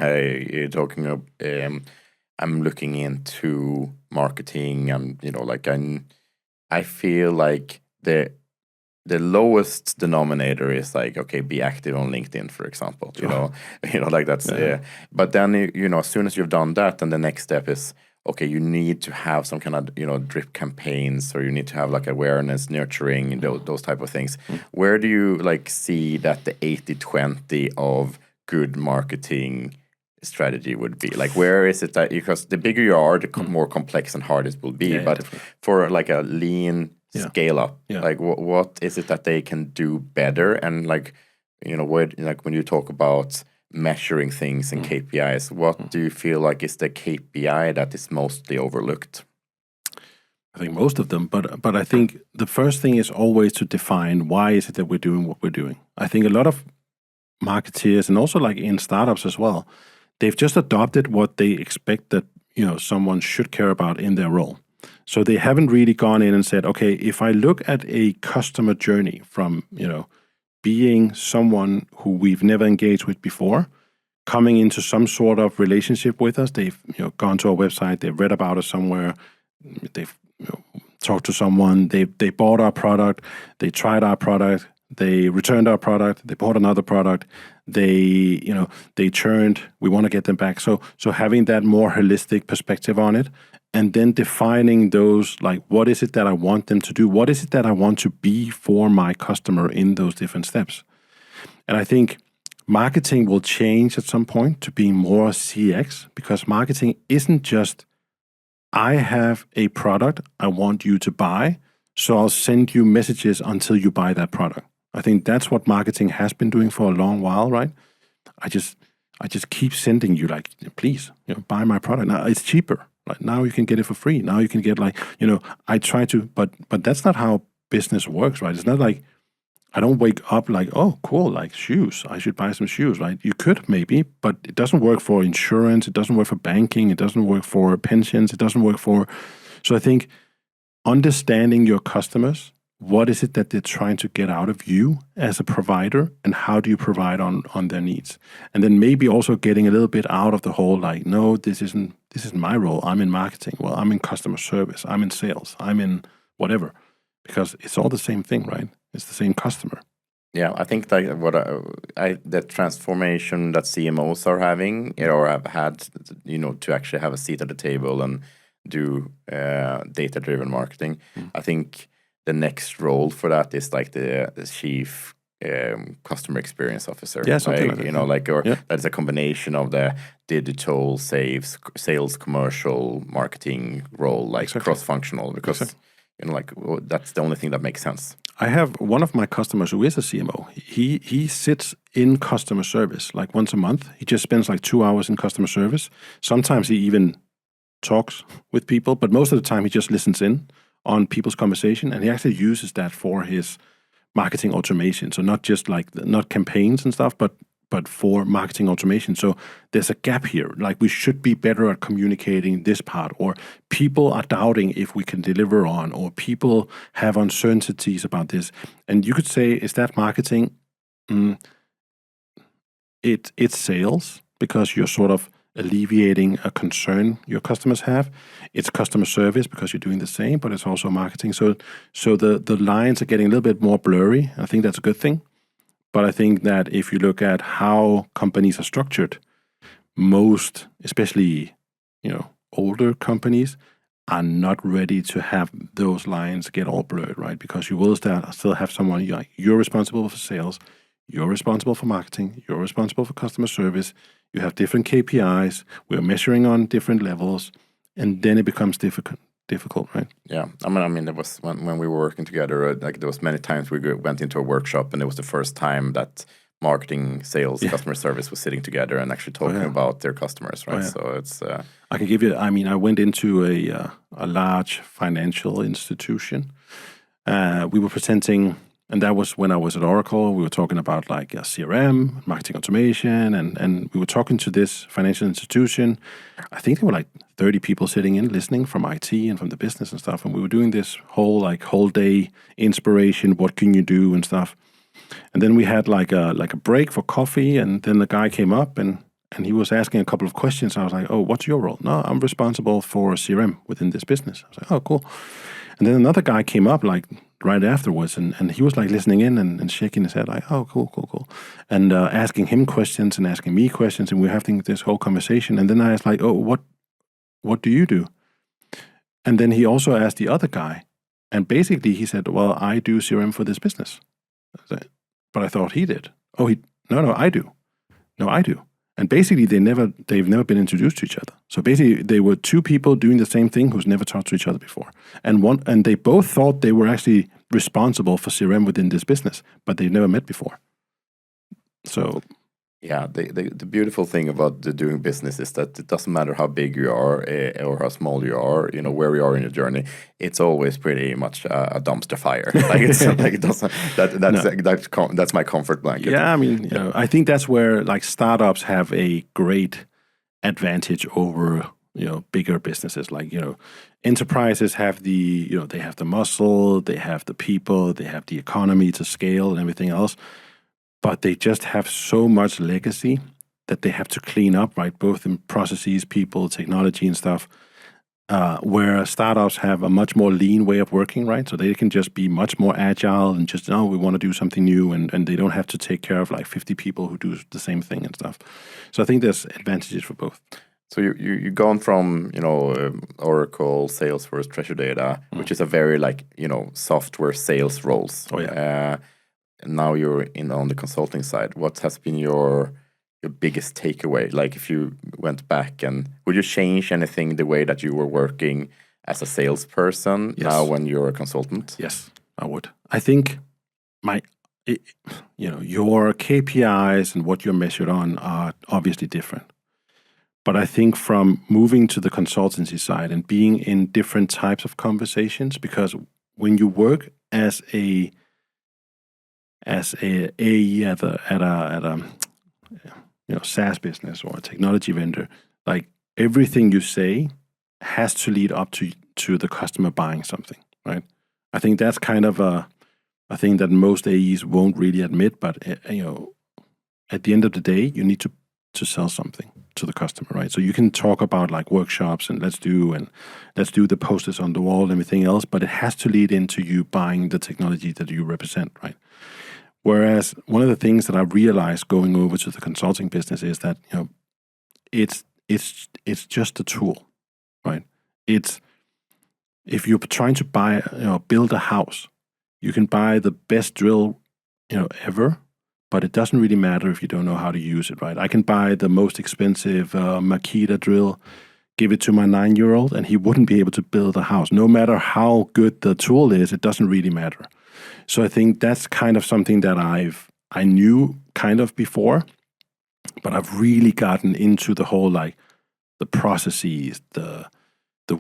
I'm looking into marketing, and I feel like the lowest denominator is like, okay, be active on LinkedIn, for example. Like that's. But then as soon as you've done that, then the next step is, okay, you need to have some kind of drip campaigns, or you need to have like awareness, nurturing, those type of things. Where do you like see that the 80-20 of good marketing strategy would be? Like, where is it that, because the bigger you are, the more complex and hard it will be. But definitely. For like a lean scale up, like what is it that they can do better? And like, when you talk about measuring things and KPIs, what do you feel like is the KPI that is mostly overlooked? I think most of them, but I think the first thing is always to define why is it that we're doing what we're doing. I think a lot of marketeers, and also like in startups as well, they've just adopted what they expect that someone should care about in their role. So they haven't really gone in and said, okay, if I look at a customer journey from being someone who we've never engaged with before, coming into some sort of relationship with us, they've gone to our website, they've read about us somewhere, they've talked to someone, they bought our product, they tried our product, they returned our product, they bought another product, they churned, we want to get them back. So having that more holistic perspective on it, and then defining those, like, what is it that I want them to do? What is it that I want to be for my customer in those different steps? And I think marketing will change at some point to being more CX, because marketing isn't just, I have a product I want you to buy, so I'll send you messages until you buy that product. I think that's what marketing has been doing for a long while, right? I just keep sending you, like, please, buy my product. Now it's cheaper. Right? Now you can get it for free. Now you can get, like, I try to, but that's not how business works, right? It's not like I don't wake up like, oh, cool, like shoes. I should buy some shoes, right? You could maybe, but it doesn't work for insurance. It doesn't work for banking. It doesn't work for pensions. It doesn't work for. So I think understanding your customers, what is it that they're trying to get out of you as a provider, and how do you provide on their needs? And then maybe also getting a little bit out of the whole like, no, this isn't my role. I'm in marketing. Well, I'm in customer service. I'm in sales. I'm in whatever, because it's all the same thing, right? It's the same customer. Yeah, I think that what the transformation that CMOs are having, or have had, to actually have a seat at the table and do data-driven marketing. I think the next role for that is like the chief customer experience officer. Yeah, something like, like that. or that is a combination of the digital, sales, commercial, marketing role, like cross-functional, because that's the only thing that makes sense. I have one of my customers who is a CMO. He sits in customer service like once a month. He just spends like 2 hours in customer service. Sometimes he even talks with people, but most of the time he just listens in on people's conversation, and he actually uses that for his marketing automation. So not campaigns and stuff, but for marketing automation. So there's a gap here. Like, we should be better at communicating this part, or people are doubting if we can deliver on, or people have uncertainties about this. And you could say, is that marketing? It's sales, because you're sort of alleviating a concern your customers have. It's customer service because you're doing the same, but it's also marketing. So the lines are getting a little bit more blurry. I think that's a good thing. But I think that if you look at how companies are structured, most, especially, older companies, are not ready to have those lines get all blurred, right? Because you will still have someone, you're responsible for sales, you're responsible for marketing, you're responsible for customer service, you have different KPIs, we're measuring on different levels, and then it becomes difficult, right? Yeah, I mean, there was when we were working together, like there was many times we went into a workshop, and it was the first time that marketing, sales, customer service was sitting together and actually talking about their customers, right? So it's. I can give you. I mean, I went into a large financial institution. We were presenting. And that was when I was at Oracle. We were talking about like CRM, marketing automation, and we were talking to this financial institution. I think there were like 30 people sitting in listening from IT and from the business and stuff. And we were doing this whole day inspiration. What can you do and stuff. And then we had like a break for coffee. And then the guy came up and he was asking a couple of questions. I was like, oh, what's your role? No, I'm responsible for CRM within this business. I was like, oh, cool. And then another guy came up like right afterwards, and he was like listening in and shaking his head like, oh, cool. And asking him questions and asking me questions, and we were having this whole conversation. And then I was like, oh, what do you do? And then he also asked the other guy, and basically he said, well, I do CRM for this business. But I thought he did. Oh, no, I do. No, I do. And basically, they've never been introduced to each other. So basically, they were two people doing the same thing who's never talked to each other before. And they both thought they were actually responsible for CRM within this business, but they've never met before. So, yeah, the beautiful thing about doing business is that it doesn't matter how big you are or how small you are, where you are in your journey. It's always pretty much a dumpster fire. Like it's like it doesn't. That's my comfort blanket. Yeah, I mean, I think that's where like startups have a great advantage over bigger businesses. Like enterprises have they have the muscle, they have the people, they have the economy to scale and everything else. But they just have so much legacy that they have to clean up, right? Both in processes, people, technology, and stuff. Where startups have a much more lean way of working, right? So they can just be much more agile and just, we want to do something new, and they don't have to take care of like 50 people who do the same thing and stuff. So I think there's advantages for both. So you've gone from Oracle, Salesforce, Treasure Data, which is a very like software sales roles. Oh yeah. Now you're on the consulting side. What has been your biggest takeaway? Like if you went back, and would you change anything the way that you were working as a salesperson now when you're a consultant? Yes, I would. I think your KPIs and what you're measured on are obviously different. But I think from moving to the consultancy side and being in different types of conversations, because when you work as a AE at a SaaS business or a technology vendor, like everything you say has to lead up to the customer buying something, right? I think that's kind of a thing that most AEs won't really admit, but at the end of the day, you need to sell something to the customer, right? So you can talk about like workshops and let's do the posters on the wall and everything else, but it has to lead into you buying the technology that you represent, right? Whereas one of the things that I realized going over to the consulting business is that it's just a tool, right? It's if you're trying to build a house, you can buy the best drill ever, but it doesn't really matter if you don't know how to use it, right? I can buy the most expensive Makita drill, give it to my 9-year-old, and he wouldn't be able to build a house. No matter how good the tool is, it doesn't really matter. So I think that's kind of something that I knew kind of before, but I've really gotten into the whole like the processes, the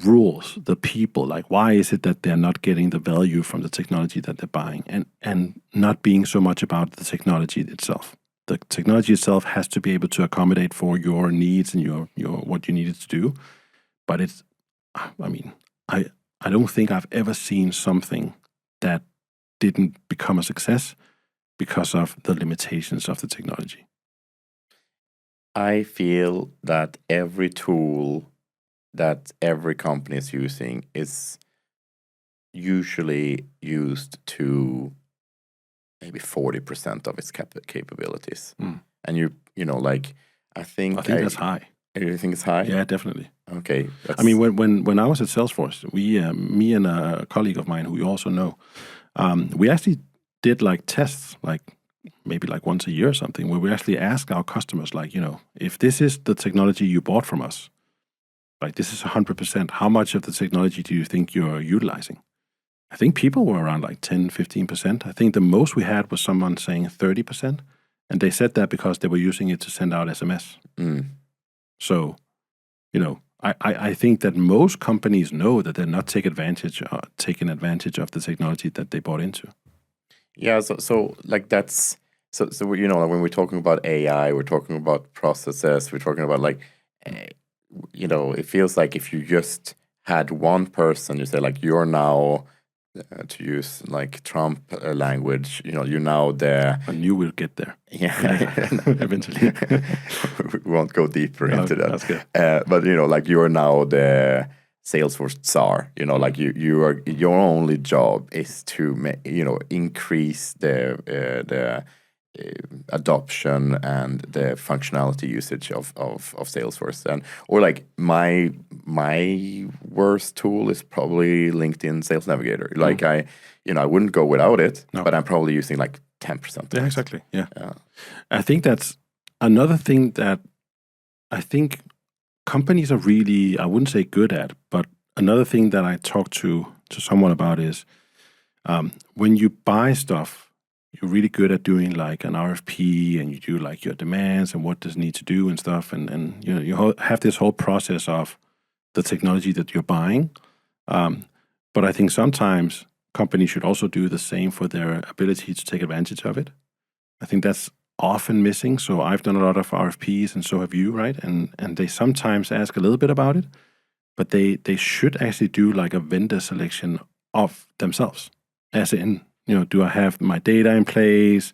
rules, the people, like why is it that they're not getting the value from the technology that they're buying, and not being so much about the technology itself. The technology itself has to be able to accommodate for your needs and your what you need it to do. But I don't think I've ever seen something that didn't become a success because of the limitations of the technology. I feel that every tool that every company is using is usually used to maybe 40% of its capabilities. And like I think that's high. You think it's high? Yeah, definitely. Okay. I mean, when I was at Salesforce, me and a colleague of mine who you also know, we actually did like tests, like maybe like once a year or something, where we actually ask our customers, like, if this is the technology you bought from us, like this is 100%, how much of the technology do you think you're utilizing? I think people were around like 10, 15%. I think the most we had was someone saying 30%. And they said that because they were using it to send out SMS. So, I think that most companies know that they're not taking advantage of the technology that they bought into. Yeah, so like that's so like when we're talking about AI, we're talking about processes, we're talking about like it feels like if you just had one person, you say like you're now to use like Trump language, you're now the. I knew we'll get there. Yeah, eventually. We won't go deeper into that. That's good. But like you're now the Salesforce czar. Like your only job is to increase the adoption and the functionality usage of Salesforce. Or like my worst tool is probably LinkedIn Sales Navigator. Like I wouldn't go without it, but I'm probably using like 10%. Yeah, exactly. Yeah. I think that's another thing that I think companies are really, I wouldn't say good at, but another thing that I talked to someone about is when you buy stuff, you're really good at doing like an RFP and you do like your demands and what does need to do and stuff. And you have this whole process of the technology that you're buying. But I think sometimes companies should also do the same for their ability to take advantage of it. I think that's often missing. So I've done a lot of RFPs and so have you, right? And they sometimes ask a little bit about it, but they should actually do like a vendor selection of themselves. As in, do I have my data in place?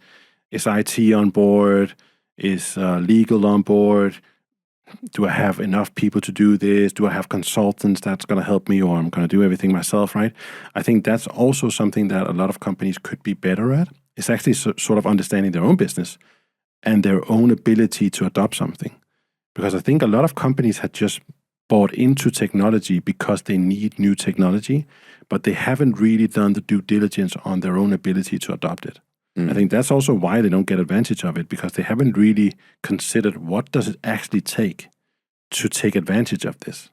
Is IT on board? Is legal on board? Do I have enough people to do this? Do I have consultants that's going to help me, or I'm going to do everything myself, right? I think that's also something that a lot of companies could be better at. It's actually sort of understanding their own business and their own ability to adopt something. Because I think a lot of companies had just bought into technology because they need new technology, but they haven't really done the due diligence on their own ability to adopt it. I think that's also why they don't get advantage of it, because they haven't really considered what does it actually take to take advantage of this.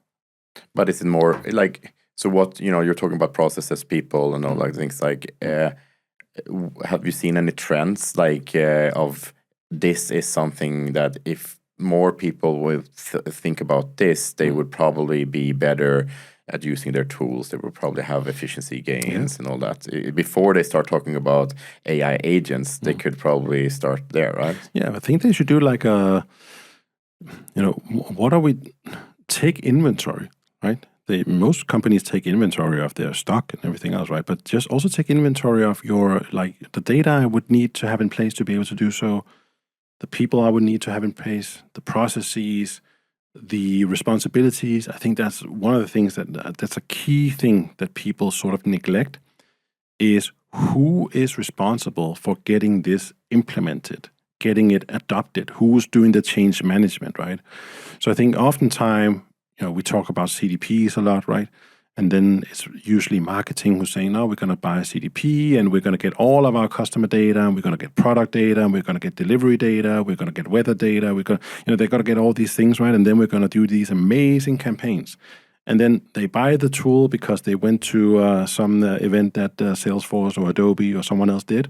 But is it more like, so what, you're talking about processes, people and all like things like, have you seen any trends like of this is something that if more people would think about this, they would probably be better at using their tools. They would probably have efficiency gains and all that. Before they start talking about AI agents, they could probably start there, right? Yeah, I think they should do like what are we, take inventory, right? most companies take inventory of their stock and everything else, right? But just also take inventory of your, like, the data I would need to have in place to be able to do so, the people I would need to have in place, the processes, the responsibilities. I think that's one of the things that's a key thing that people sort of neglect, is who is responsible for getting this implemented, getting it adopted, who's doing the change management, right? So I think oftentimes, we talk about CDPs a lot, right? And then it's usually marketing who's saying, no, we're going to buy a CDP and we're going to get all of our customer data, and we're going to get product data, and we're going to get delivery data, we're going to get weather data, they've got to get all these things, right? And then we're going to do these amazing campaigns. And then they buy the tool because they went to some event that Salesforce or Adobe or someone else did,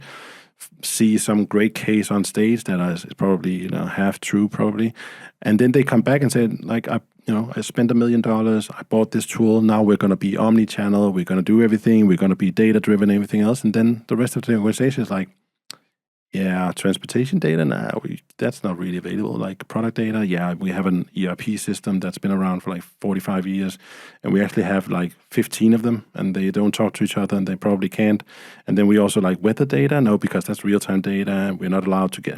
see some great case on stage that is probably half true probably, and then they come back and say, like, I spent $1 million, I bought this tool, now we're going to be omni-channel, we're going to do everything, we're going to be data-driven, everything else, and then the rest of the organization is like, yeah, transportation data, that's not really available. Like product data, yeah, we have an ERP system that's been around for like 45 years, and we actually have like 15 of them, and they don't talk to each other, and they probably can't. And then we also like weather data, no, because that's real-time data, and we're not allowed to get,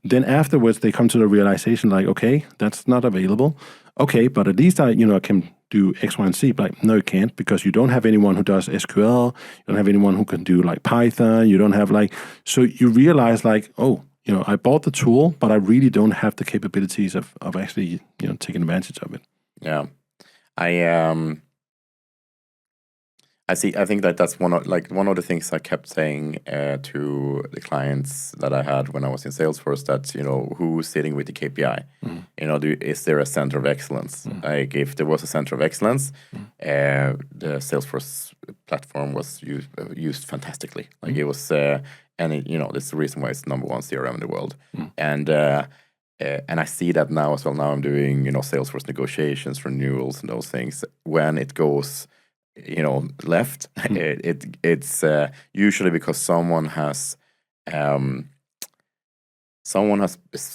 then afterwards they come to the realization like, okay, that's not available. Okay, but at least I can do X, Y, and Z. But no, you can't, because you don't have anyone who does SQL. You don't have anyone who can do like Python. You don't have so you realize like, oh, I bought the tool, but I really don't have the capabilities of actually, taking advantage of it. Yeah. I see. I think that's one of the things I kept saying to the clients that I had when I was in Salesforce, that who's sitting with the KPI. Is there a center of excellence? Like if there was a center of excellence, the Salesforce platform was used fantastically. Like it was, and that's the reason why it's #1 CRM in the world. And I see that now as well. Now I'm doing Salesforce negotiations, renewals, and those things. When it goes left, it's usually because someone has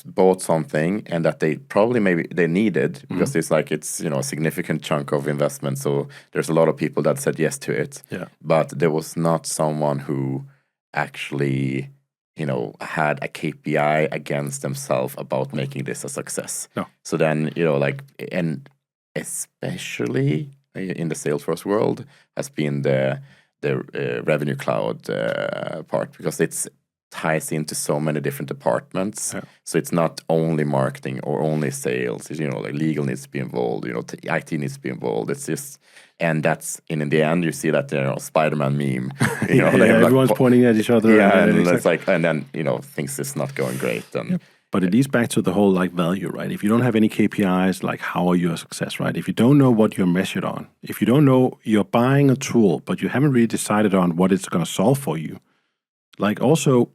bought something, and that they probably maybe they needed, because it's a significant chunk of investment, so there's a lot of people that said yes to it, but there was not someone who actually had a KPI against themselves about making this a success. So then and especially in the Salesforce world has been the Revenue Cloud part, because it ties into so many different departments. So it's not only marketing or only sales. It's, like legal needs to be involved. IT needs to be involved. It's just, and that's in the end you see that Spider-Man meme. Everyone's pointing at each other. And it's like, and then things is not going great. And but it leads back to the whole value, right? If you don't have any KPIs, how are you a success, right? If you don't know what you're measured on, if you don't know you're buying a tool, but you haven't really decided on what it's going to solve for you, also,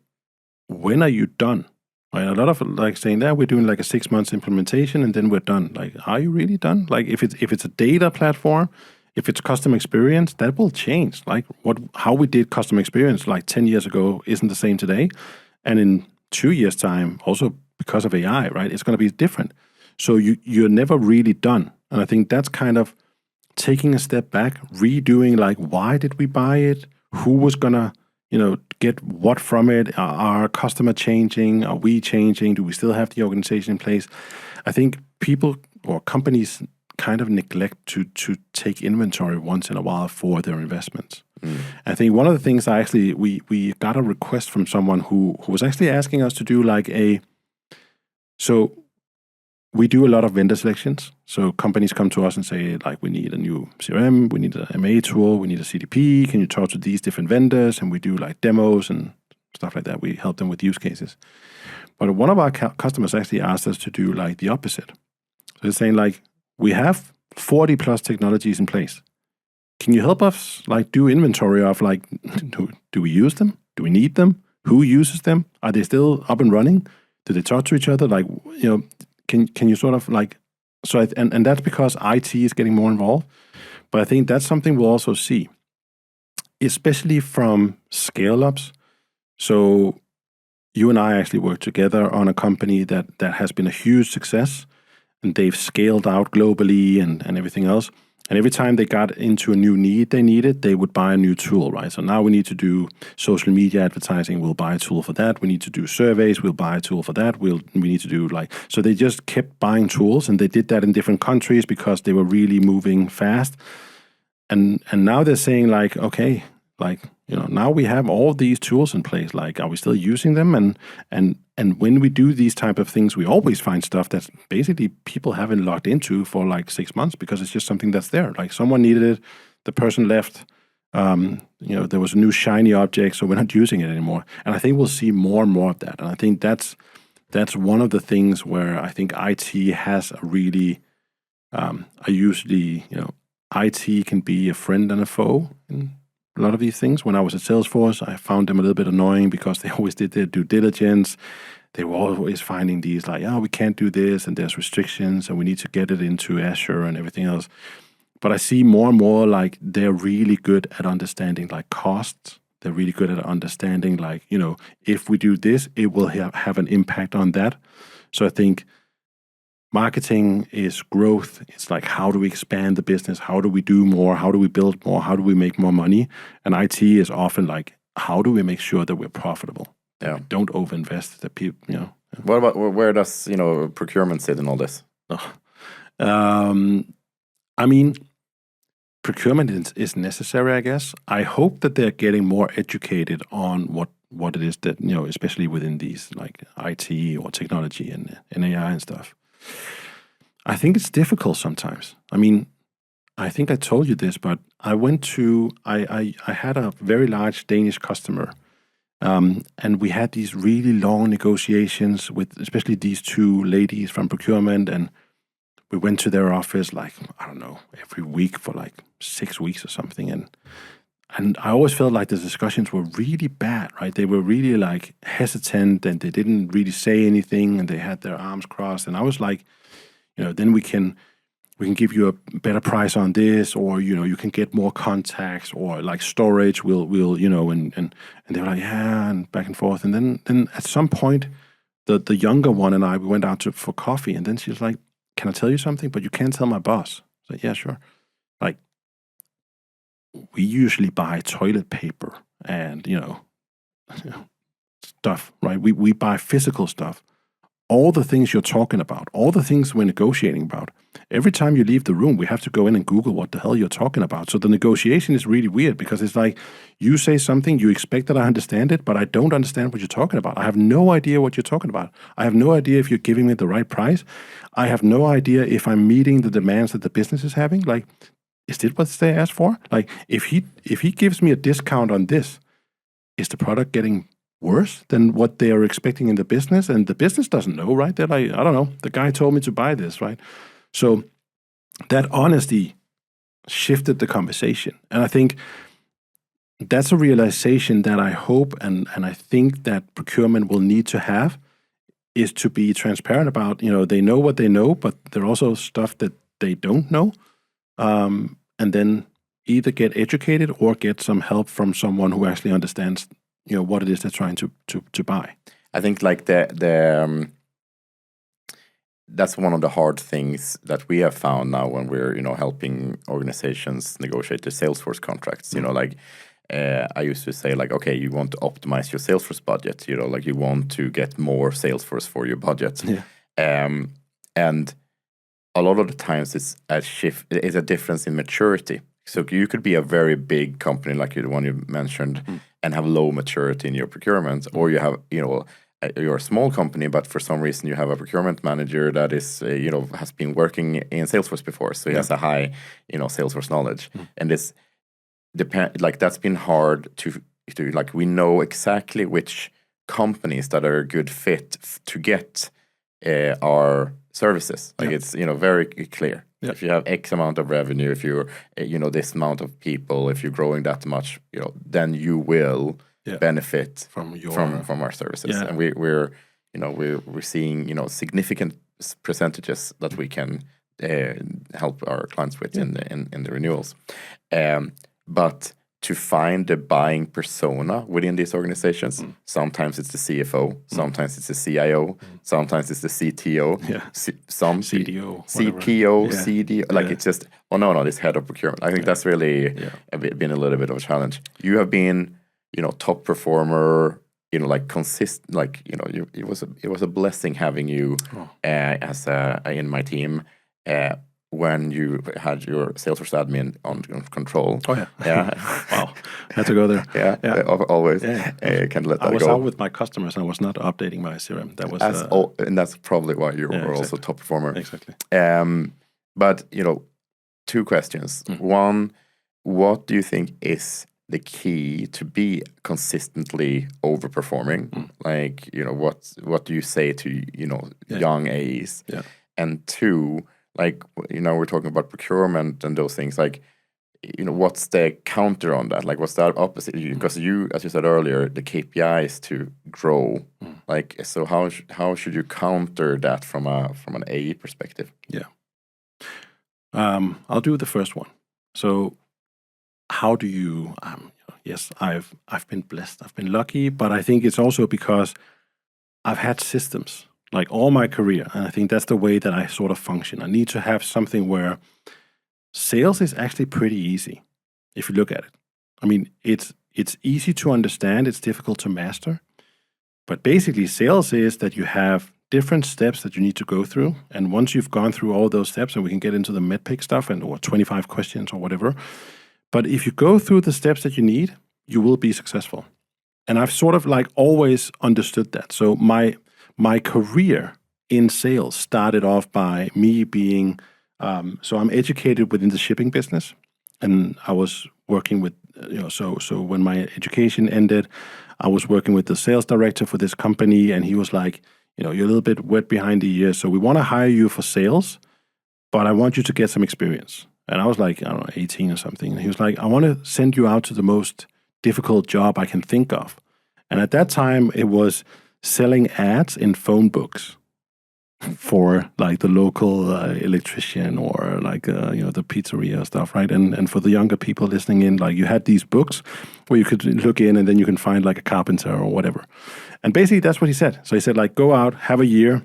when are you done? Right? A lot of saying that we're doing a 6 months implementation and then we're done. Are you really done? If it's a data platform, if it's customer experience, that will change. How we did customer experience 10 years ago isn't the same today, and in 2 years' time, also because of AI, right, it's going to be different. So you're never really done. And I think that's kind of taking a step back, redoing why did we buy it? Who was going to get what from it? Are our customer changing? Are we changing? Do we still have the organization in place? I think people or companies kind of neglect to take inventory once in a while for their investments. I think one of the things we got a request from someone who was actually asking us to do so we do a lot of vendor selections. So companies come to us and say, we need a new CRM, we need an MA tool, we need a CDP, can you talk to these different vendors? And we do demos and stuff like that. We help them with use cases. But one of our customers actually asked us to do the opposite. So they're saying we have 40 plus technologies in place. Can you help us do inventory of do we use them? Do we need them? Who uses them? Are they still up and running? Do they talk to each other? Can you sort of so and that's because IT is getting more involved. But I think that's something we'll also see, especially from scale-ups. So you and I actually work together on a company that has been a huge success, and they've scaled out globally and everything else. And every time they got into a new need they needed, they would buy a new tool, right? So now we need to do social media advertising, we'll buy a tool for that. We need to do surveys, we'll buy a tool for that. We need to do so they just kept buying tools, and they did that in different countries because they were really moving fast. And now they're saying okay, now we have all these tools in place. Are we still using them? And when we do these type of things, we always find stuff that basically people haven't logged into for 6 months because it's just something that's there. Someone needed it, the person left. There was a new shiny object, so we're not using it anymore. And I think we'll see more and more of that. And I think that's one of the things where I think IT has a really. IT can be a friend and a foe in a lot of these things. When I was at Salesforce, I found them a little bit annoying because they always did their due diligence. They were always finding these we can't do this, and there's restrictions, and we need to get it into Azure and everything else. But I see more and more they're really good at understanding costs. They're really good at understanding if we do this, it will have an impact on that. So I think marketing is growth. It's how do we expand the business? How do we do more? How do we build more? How do we make more money? And IT is often how do we make sure that we're profitable? Yeah. We don't overinvest. That people, Yeah. What about where does procurement sit in all this? Procurement is necessary, I guess. I hope that they're getting more educated on what it is that especially within these IT or technology and AI and stuff. I think it's difficult sometimes. I think I told you this, but I had a very large Danish customer, and we had these really long negotiations with especially these two ladies from procurement, and we went to their office every week for 6 weeks or something, and I always felt the discussions were really bad, right? They were really hesitant, and they didn't really say anything, and they had their arms crossed. And I was then we can give you a better price on this, or you can get more contacts, or storage. We'll and they were yeah, and back and forth. And then at some point, the younger one and I, we went out for coffee, and then she was like, "Can I tell you something? But you can't tell my boss." I was yeah, sure. We usually buy toilet paper and stuff, right? We buy physical stuff. All the things you're talking about, all the things we're negotiating about, every time you leave the room, we have to go in and Google what the hell you're talking about. So the negotiation is really weird because it's you say something, you expect that I understand it, but I don't understand what you're talking about. I have no idea what you're talking about. I have no idea if you're giving me the right price. I have no idea if I'm meeting the demands that the business is having. Is this what they asked for? If he gives me a discount on this, is the product getting worse than what they are expecting in the business? And the business doesn't know, right? They're I don't know. The guy told me to buy this, right? So that honesty shifted the conversation. And I think that's a realization that I hope and I think that procurement will need to have, is to be transparent about, they know what they know, but there are also stuff that they don't know. And then either get educated or get some help from someone who actually understands, what it is they're trying to buy. I think that's one of the hard things that we have found now when we're helping organizations negotiate the Salesforce contracts. I used to say okay, you want to optimize your Salesforce budget. You want to get more Salesforce for your budget. Yeah. And a lot of the times it's a difference in maturity. So you could be a very big company like the one you mentioned and have low maturity in your procurement, or you have, you're a small company, but for some reason you have a procurement manager that is, has been working in Salesforce before. So he has a high, Salesforce knowledge. And this that's been hard to we know exactly which companies that are a good fit to get our services. It's very clear. Yeah. If you have X amount of revenue, if you're this amount of people, if you're growing that much, then you will benefit from our services. Yeah. And we're seeing significant percentages that we can help our clients with in the renewals. But to find the buying persona within these organizations. Sometimes it's the CFO, sometimes it's the CIO, sometimes it's the CTO, some CDO, CPO, CDO. Like it's just, oh no, this head of procurement. I think that's really been a little bit of a challenge. You have been, top performer. Like consistent. Like it was a blessing having you as in my team. When you had your Salesforce admin on control. Oh, yeah. Wow. Had to go there. Always. Yeah. Can't let that go. I was out with my customers and I was not updating my CRM. That was... and that's probably why you were also top performer. Exactly. But, 2 questions. One, what do you think is the key to be consistently overperforming? Like, what do you say to, young AEs? Yeah. And 2, like, we're talking about procurement and those things. Like, what's the counter on that? Like, what's that opposite? Because you, as you said earlier, the KPI is to grow. Like, so how should you counter that from an AE perspective? Yeah. I'll do the first one. So, how do you? Yes, I've been blessed. I've been lucky, but I think it's also because I've had systems. Like all my career, and I think that's the way that I sort of function. I need to have something where sales is actually pretty easy, if you look at it. I mean, it's easy to understand, it's difficult to master, but basically sales is that you have different steps that you need to go through, and once you've gone through all those steps, and we can get into the MedPick stuff or 25 questions or whatever, but if you go through the steps that you need, you will be successful. And I've sort of like always understood that. So my career in sales started off by me being, so I'm educated within the shipping business, and I was working with, so when my education ended, I was working with the sales director for this company, and he was like, you're a little bit wet behind the ears, so we want to hire you for sales, but I want you to get some experience. And I was like, I don't know, 18 or something, and he was like, I want to send you out to the most difficult job I can think of. And at that time, it was selling ads in phone books for like the local electrician or like the pizzeria stuff, right? And for the younger people listening in, like you had these books where you could look in and then you can find like a carpenter or whatever. And basically that's what he said. So he said like, go out, have a year,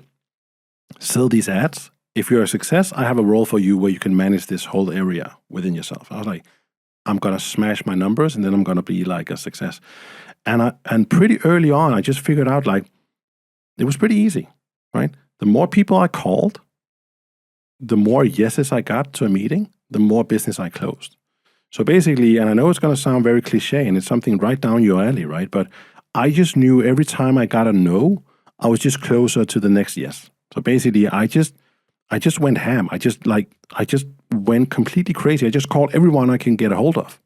sell these ads. If you're a success, I have a role for you where you can manage this whole area within yourself. I was like, I'm gonna smash my numbers and then I'm gonna be like a success. And pretty early on, I just figured out like it was pretty easy, right? The more people I called, the more yeses I got to a meeting, the more business I closed. So basically, and I know it's going to sound very cliche and it's something right down your alley, right? But I just knew every time I got a no, I was just closer to the next yes. So basically, I just went ham. I just went completely crazy. I just called everyone I can get a hold of.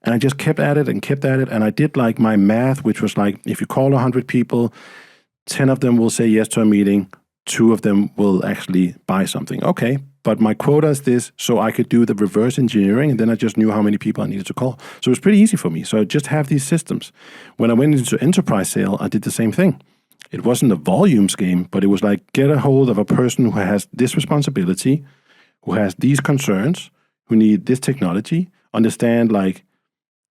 And I just kept at it. And I did like my math, which was like, if you call 100 people, 10 of them will say yes to a meeting, 2 of them will actually buy something. Okay, but my quota is this, so I could do the reverse engineering, and then I just knew how many people I needed to call. So it was pretty easy for me. So I just have these systems. When I went into enterprise sale, I did the same thing. It wasn't a volumes game, but it was like, get a hold of a person who has this responsibility, who has these concerns, who need this technology, understand like,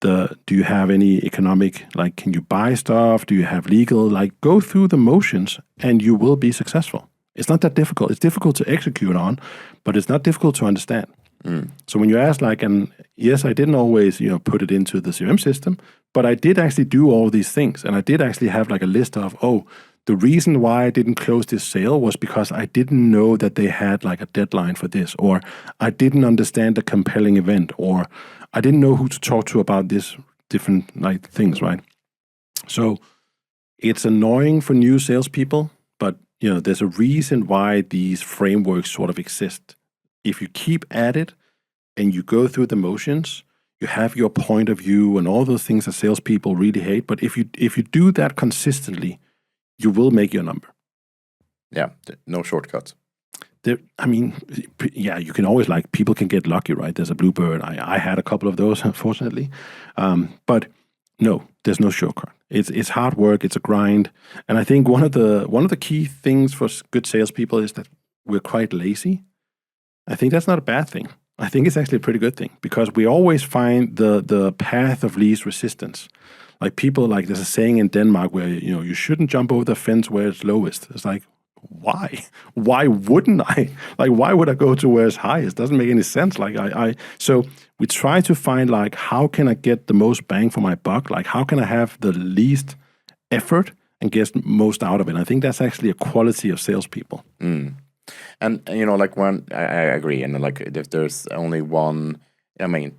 do you have any economic, like, can you buy stuff? Do you have legal? Like, go through the motions and you will be successful. It's not that difficult. It's difficult to execute on, but it's not difficult to understand. So when you ask, like, and yes, I didn't always, put it into the CRM system, but I did actually do all these things. And I did actually have like a list of, the reason why I didn't close this sale was because I didn't know that they had like a deadline for this, or I didn't understand the compelling event, or I didn't know who to talk to about this different like things, right? So it's annoying for new salespeople, but there's a reason why these frameworks sort of exist. If you keep at it and you go through the motions, you have your point of view and all those things that salespeople really hate. But if you do that consistently, you will make your number. Yeah, no shortcuts. You can always people can get lucky, right? There's a bluebird. I had a couple of those, unfortunately. But no, there's no shortcut. It's hard work. It's a grind. And I think one of the key things for good salespeople is that we're quite lazy. I think that's not a bad thing. I think it's actually a pretty good thing because we always find the path of least resistance. Like people, like there's a saying in Denmark where you shouldn't jump over the fence where it's lowest. It's like, why? Why wouldn't I? Like, why would I go to where it's highest? Doesn't make any sense. Like so we try to find like how can I get the most bang for my buck? Like how can I have the least effort and get most out of it? And I think that's actually a quality of salespeople. And like when I agree, and like if there's only one, I mean,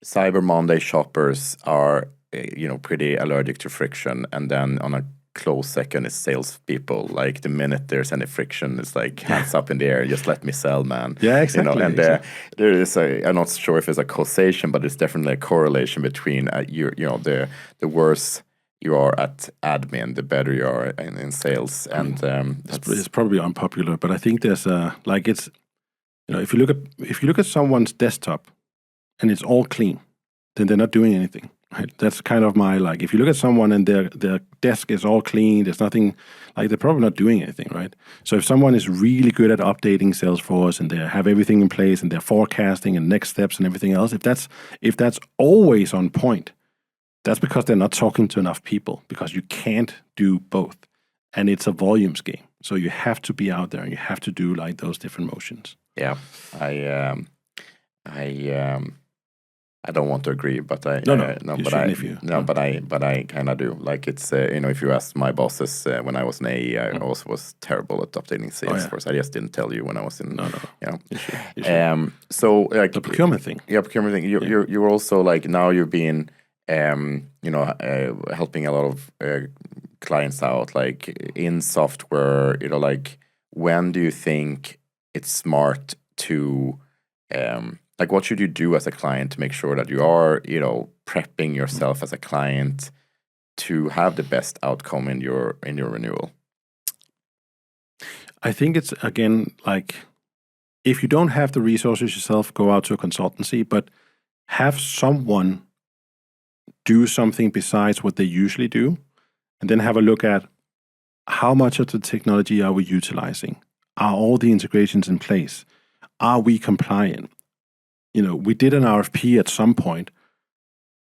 Cyber Monday shoppers are pretty allergic to friction, and then on a close second is salespeople. Like the minute there's any friction, it's like hands up in the air, just let me sell, man. Yeah, exactly. And there is I'm not sure if there's a causation, but there's definitely a correlation between the worse you are at admin, the better you are in sales. And it's probably unpopular, but I think there's like it's if you look at someone's desktop and it's all clean, then they're not doing anything. Right? That's kind of my like. If you look at someone and their desk is all clean, there's nothing, like they're probably not doing anything, right? So if someone is really good at updating Salesforce and they have everything in place and they're forecasting and next steps and everything else, if that's always on point, that's because they're not talking to enough people, because you can't do both, and it's a volumes game. So you have to be out there and you have to do like those different motions. Yeah, I don't want to agree, but I kind of do. Like it's if you ask my bosses when I was an AE, I also was terrible at updating Salesforce. I just didn't tell you when I was in. You should. So like the procurement thing. Yeah, procurement thing. You're also like now you've been helping a lot of clients out, like in software. Like when do you think it's smart to like what should you do as a client to make sure that you are, prepping yourself as a client to have the best outcome in your renewal? I think it's, again, like if you don't have the resources yourself, go out to a consultancy, but have someone do something besides what they usually do, and then have a look at how much of the technology are we utilizing? Are all the integrations in place? Are we compliant? We did an RFP at some point,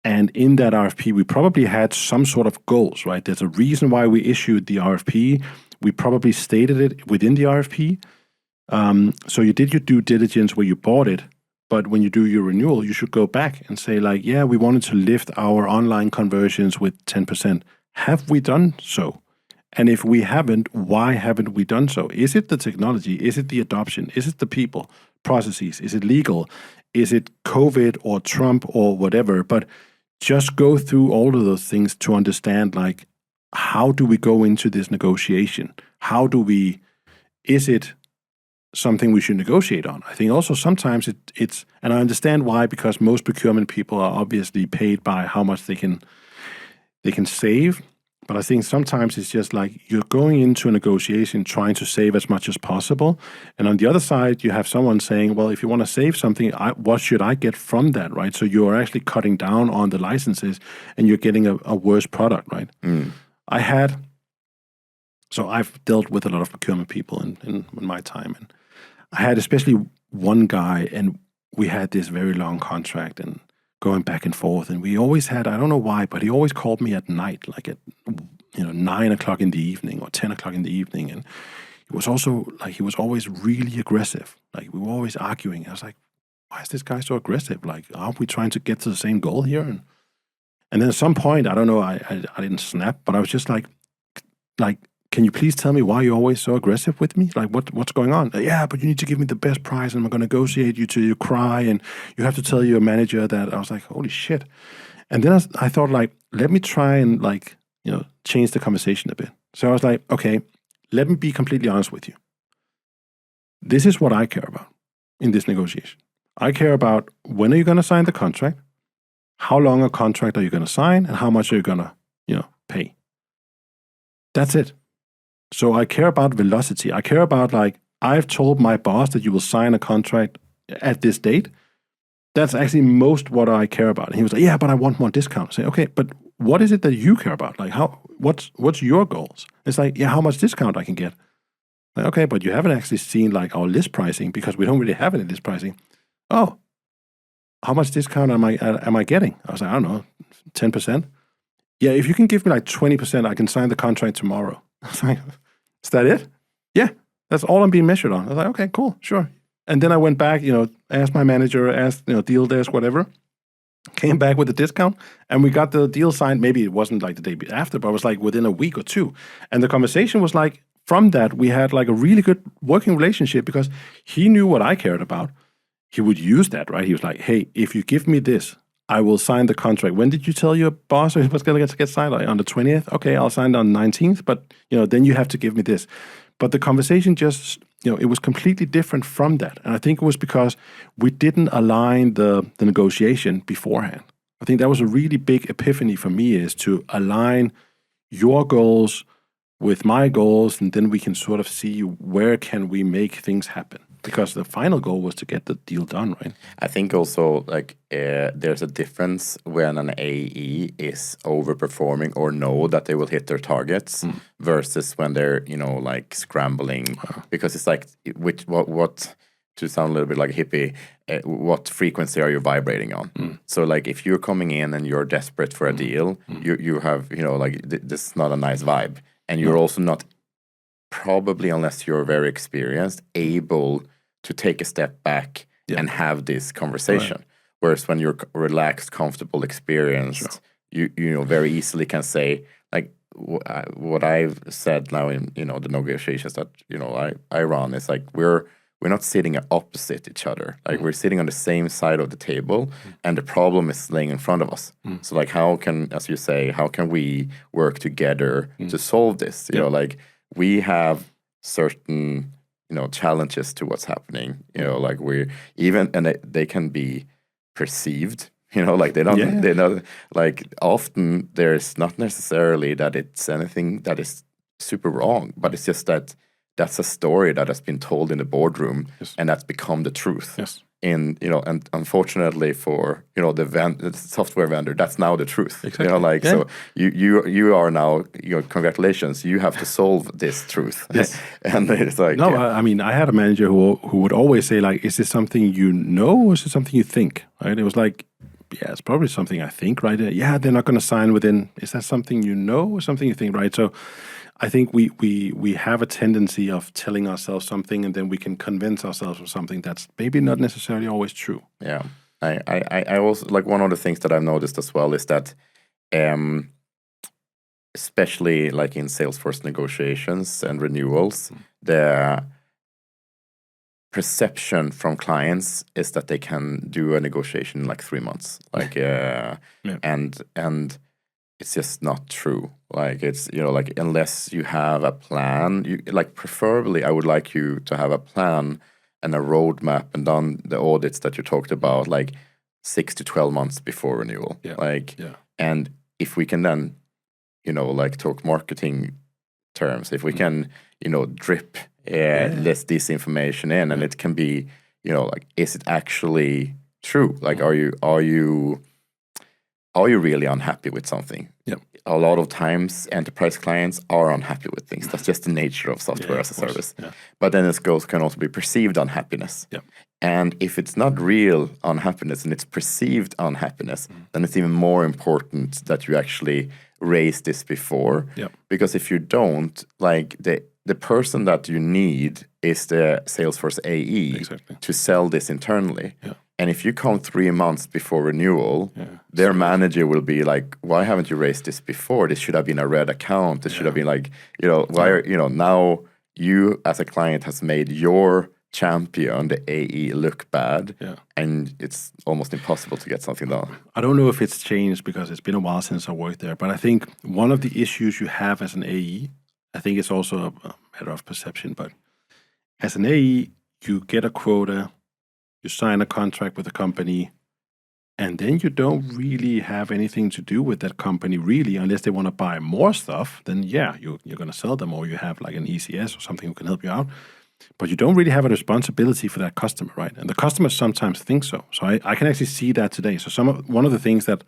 and in that RFP, we probably had some sort of goals, right? There's a reason why we issued the RFP. We probably stated it within the RFP. So you did your due diligence where you bought it, but when you do your renewal, you should go back and say like, yeah, we wanted to lift our online conversions with 10%. Have we done so? And if we haven't, why haven't we done so? Is it the technology? Is it the adoption? Is it the people, processes? Is it legal? Is it COVID or Trump or whatever? But just go through all of those things to understand, like, how do we go into this negotiation? Is it something we should negotiate on? I think also sometimes it's, and I understand why, because most procurement people are obviously paid by how much they can save. But I think sometimes it's just like you're going into a negotiation trying to save as much as possible. And on the other side, you have someone saying, well, if you want to save something, what should I get from that, right? So you're actually cutting down on the licenses and you're getting a worse product, right? So I've dealt with a lot of procurement people in my time. And I had especially one guy, and we had this very long contract and going back and forth, and we always had, I don't know why, but he always called me at night, like at 9 o'clock in the evening or 10 o'clock in the evening, and it was also like he was always really aggressive. Like we were always arguing. I was like, why is this guy so aggressive? Like, aren't we trying to get to the same goal here? And then at some point, I don't know, I didn't snap, but I was just like, can you please tell me why you're always so aggressive with me? Like, what's going on? Yeah, but you need to give me the best price, and I'm going to negotiate you till you cry, and you have to tell your manager that. I was like, holy shit. And then I thought, like, let me try and, like, change the conversation a bit. So I was like, okay, let me be completely honest with you. This is what I care about in this negotiation. I care about when are you going to sign the contract, how long a contract are you going to sign, and how much are you going to, pay. That's it. So I care about velocity. I care about, like, I've told my boss that you will sign a contract at this date. That's actually most what I care about. And he was like, yeah, but I want more discount. I say, okay, but what is it that you care about? Like, what's your goals? It's like, yeah, how much discount I can get. Like, okay, but you haven't actually seen, like, our list pricing, because we don't really have any list pricing. oh, how much discount am I getting? I was like, I don't know, 10%. Yeah, if you can give me like 20%, I can sign the contract tomorrow. I was like, is that it? Yeah, that's all I'm being measured on. I was like, okay, cool, sure. And then I went back, asked my manager, asked, deal desk, whatever, came back with the discount, and we got the deal signed. Maybe it wasn't like the day after, but it was like within a week or two. And the conversation was like, from that, we had like a really good working relationship because he knew what I cared about. He would use that, right? He was like, hey, if you give me this, I will sign the contract. When did you tell your boss it was going to get signed? Like on the 20th? Okay, I'll sign it on the 19th, but then you have to give me this. But the conversation just, it was completely different from that. And I think it was because we didn't align the negotiation beforehand. I think that was a really big epiphany for me, is to align your goals with my goals, and then we can sort of see where can we make things happen. Because the final goal was to get the deal done, right? I think also there's a difference when an AE is overperforming or know that they will hit their targets versus when they're like scrambling, because it's like what to sound a little bit like a hippie, what frequency are you vibrating on? So like if you're coming in and you're desperate for a deal, you have this is not a nice vibe, and you're also not, probably unless you're very experienced, able to take a step back and have this conversation. Right. Whereas when you're relaxed, comfortable, experienced, you very easily can say, like what I've said now in the negotiations that I run is like we're not sitting opposite each other. Like we're sitting on the same side of the table, and the problem is laying in front of us. So like how can, as you say, how can we work together to solve this? Like we have certain challenges to what's happening, like we're even, and they can be perceived, like they don't, they know, like often there's not necessarily that it's anything that is super wrong, but it's just that that's a story that has been told in the boardroom, and that's become the truth. And unfortunately for the software vendor, that's now the truth. Exactly. So you are now, congratulations, you have to solve this truth. And it's like I mean, I had a manager who would always say, like, is this something you know, or is it something you think? Right? It was like, yeah, it's probably something I think, right? Yeah, they're not going to sign within. Is that something you know or something you think, right? So I think we have a tendency of telling ourselves something, and then we can convince ourselves of something that's maybe not necessarily always true. Yeah. I also, like, one of the things that I've noticed as well is that especially like in Salesforce negotiations and renewals, the perception from clients is that they can do a negotiation in like 3 months. Like and it's just not true. Like it's like unless you have a plan, you like, preferably I would like you to have a plan and a roadmap and done the audits that you talked about like 6 to 12 months before renewal. And if we can then like talk marketing terms, if we can drip this information in, and it can be like, is it actually true? Like are you really unhappy with something? A lot of times enterprise clients are unhappy with things. That's just the nature of software as a service. But then it can also be perceived unhappiness. And if it's not real unhappiness and it's perceived unhappiness, then it's even more important that you actually raise this before. Because if you don't, like the person that you need is the Salesforce AE to sell this internally. And if you come 3 months before renewal, their manager will be like, why haven't you raised this before? This should have been a red account. This should have been like, why are, now you as a client has made your champion, the AE, look bad. And it's almost impossible to get something done. I don't know if it's changed because it's been a while since I worked there, but I think one of the issues you have as an AE, I think it's also a matter of perception, but as an AE, you get a quota, you sign a contract with a company, and then you don't really have anything to do with that company, really, unless they want to buy more stuff. Then, you're going to sell them, or you have like an ECS or something who can help you out. But you don't really have a responsibility for that customer, right? And the customers sometimes think so. So I can actually see that today. So one of the things that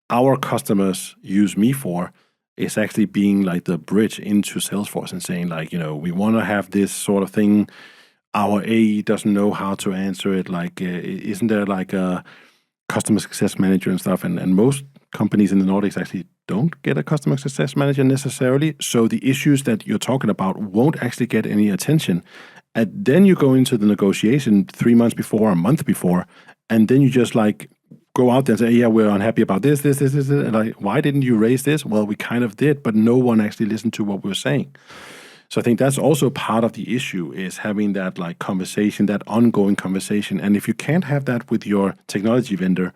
our customers use me for is actually being like the bridge into Salesforce and saying, like, we want to have this sort of thing. our AE doesn't know how to answer it. Like, isn't there like a customer success manager and stuff? And most companies in the Nordics actually don't get a customer success manager necessarily. So the issues that you're talking about won't actually get any attention. And then you go into the negotiation 3 months before, a month before, and then you just like go out there and say, yeah, we're unhappy about this. And like, why didn't you raise this? Well, we kind of did, but no one actually listened to what we were saying. So I think that's also part of the issue, is having that like conversation, that ongoing conversation. And if you can't have that with your technology vendor,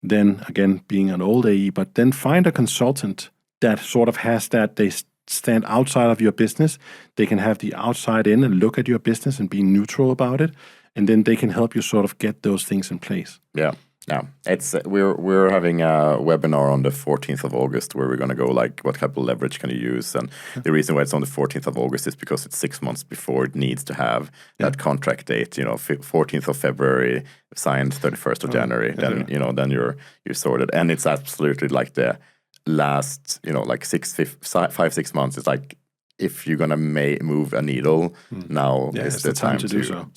then again, being an old AE, but then find a consultant that sort of has that, they stand outside of your business. They can have the outside in and look at your business and be neutral about it. And then they can help you sort of get those things in place. Yeah. Yeah, it's we're having a webinar on the 14th of August where we're going to go like what type of leverage can you use, and the reason why it's on the 14th of August is because it's 6 months before it needs to have that contract date. 14th of February signed, 31st of January. Then then you're sorted, and it's absolutely like the last like 5-6 months. It's like if you're gonna move a needle, now is the time to do so.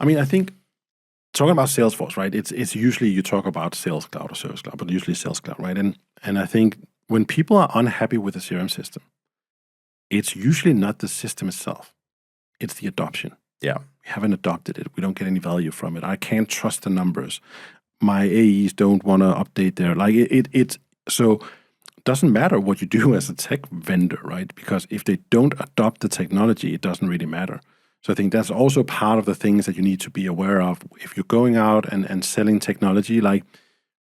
I mean, I think. Talking about Salesforce, right? It's usually you talk about Sales Cloud or Service Cloud, but usually Sales Cloud, right? And I think when people are unhappy with the CRM system, it's usually not the system itself. It's the adoption. Yeah. We haven't adopted it. We don't get any value from it. I can't trust the numbers. My AEs don't want to update their, like it's so it doesn't matter what you do as a tech vendor, right? Because if they don't adopt the technology, it doesn't really matter. So I think that's also part of the things that you need to be aware of. If you're going out and selling technology, like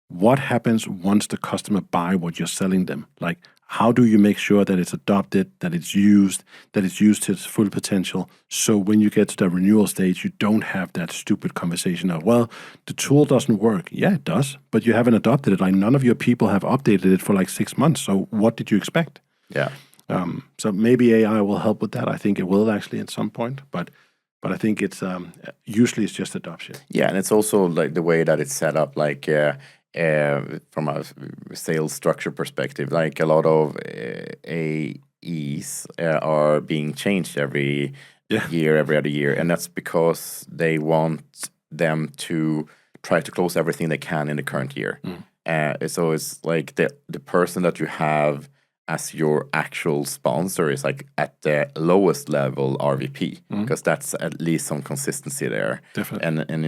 what happens once the customer buy what you're selling them? Like how do you make sure that it's adopted, that it's used to its full potential? So when you get to the renewal stage, you don't have that stupid conversation of, well, the tool doesn't work. Yeah, it does, but you haven't adopted it. Like none of your people have updated it for like 6 months. So what did you expect? Yeah. So maybe AI will help with that. I think it will actually at some point, but I think it's usually it's just adoption. Yeah, and it's also like the way that it's set up, like from a sales structure perspective, like a lot of AEs are being changed every year, every other year, and that's because they want them to try to close everything they can in the current year. So it's like the person that you have as your actual sponsor is like at the lowest level RVP, because that's at least some consistency there. Definitely. And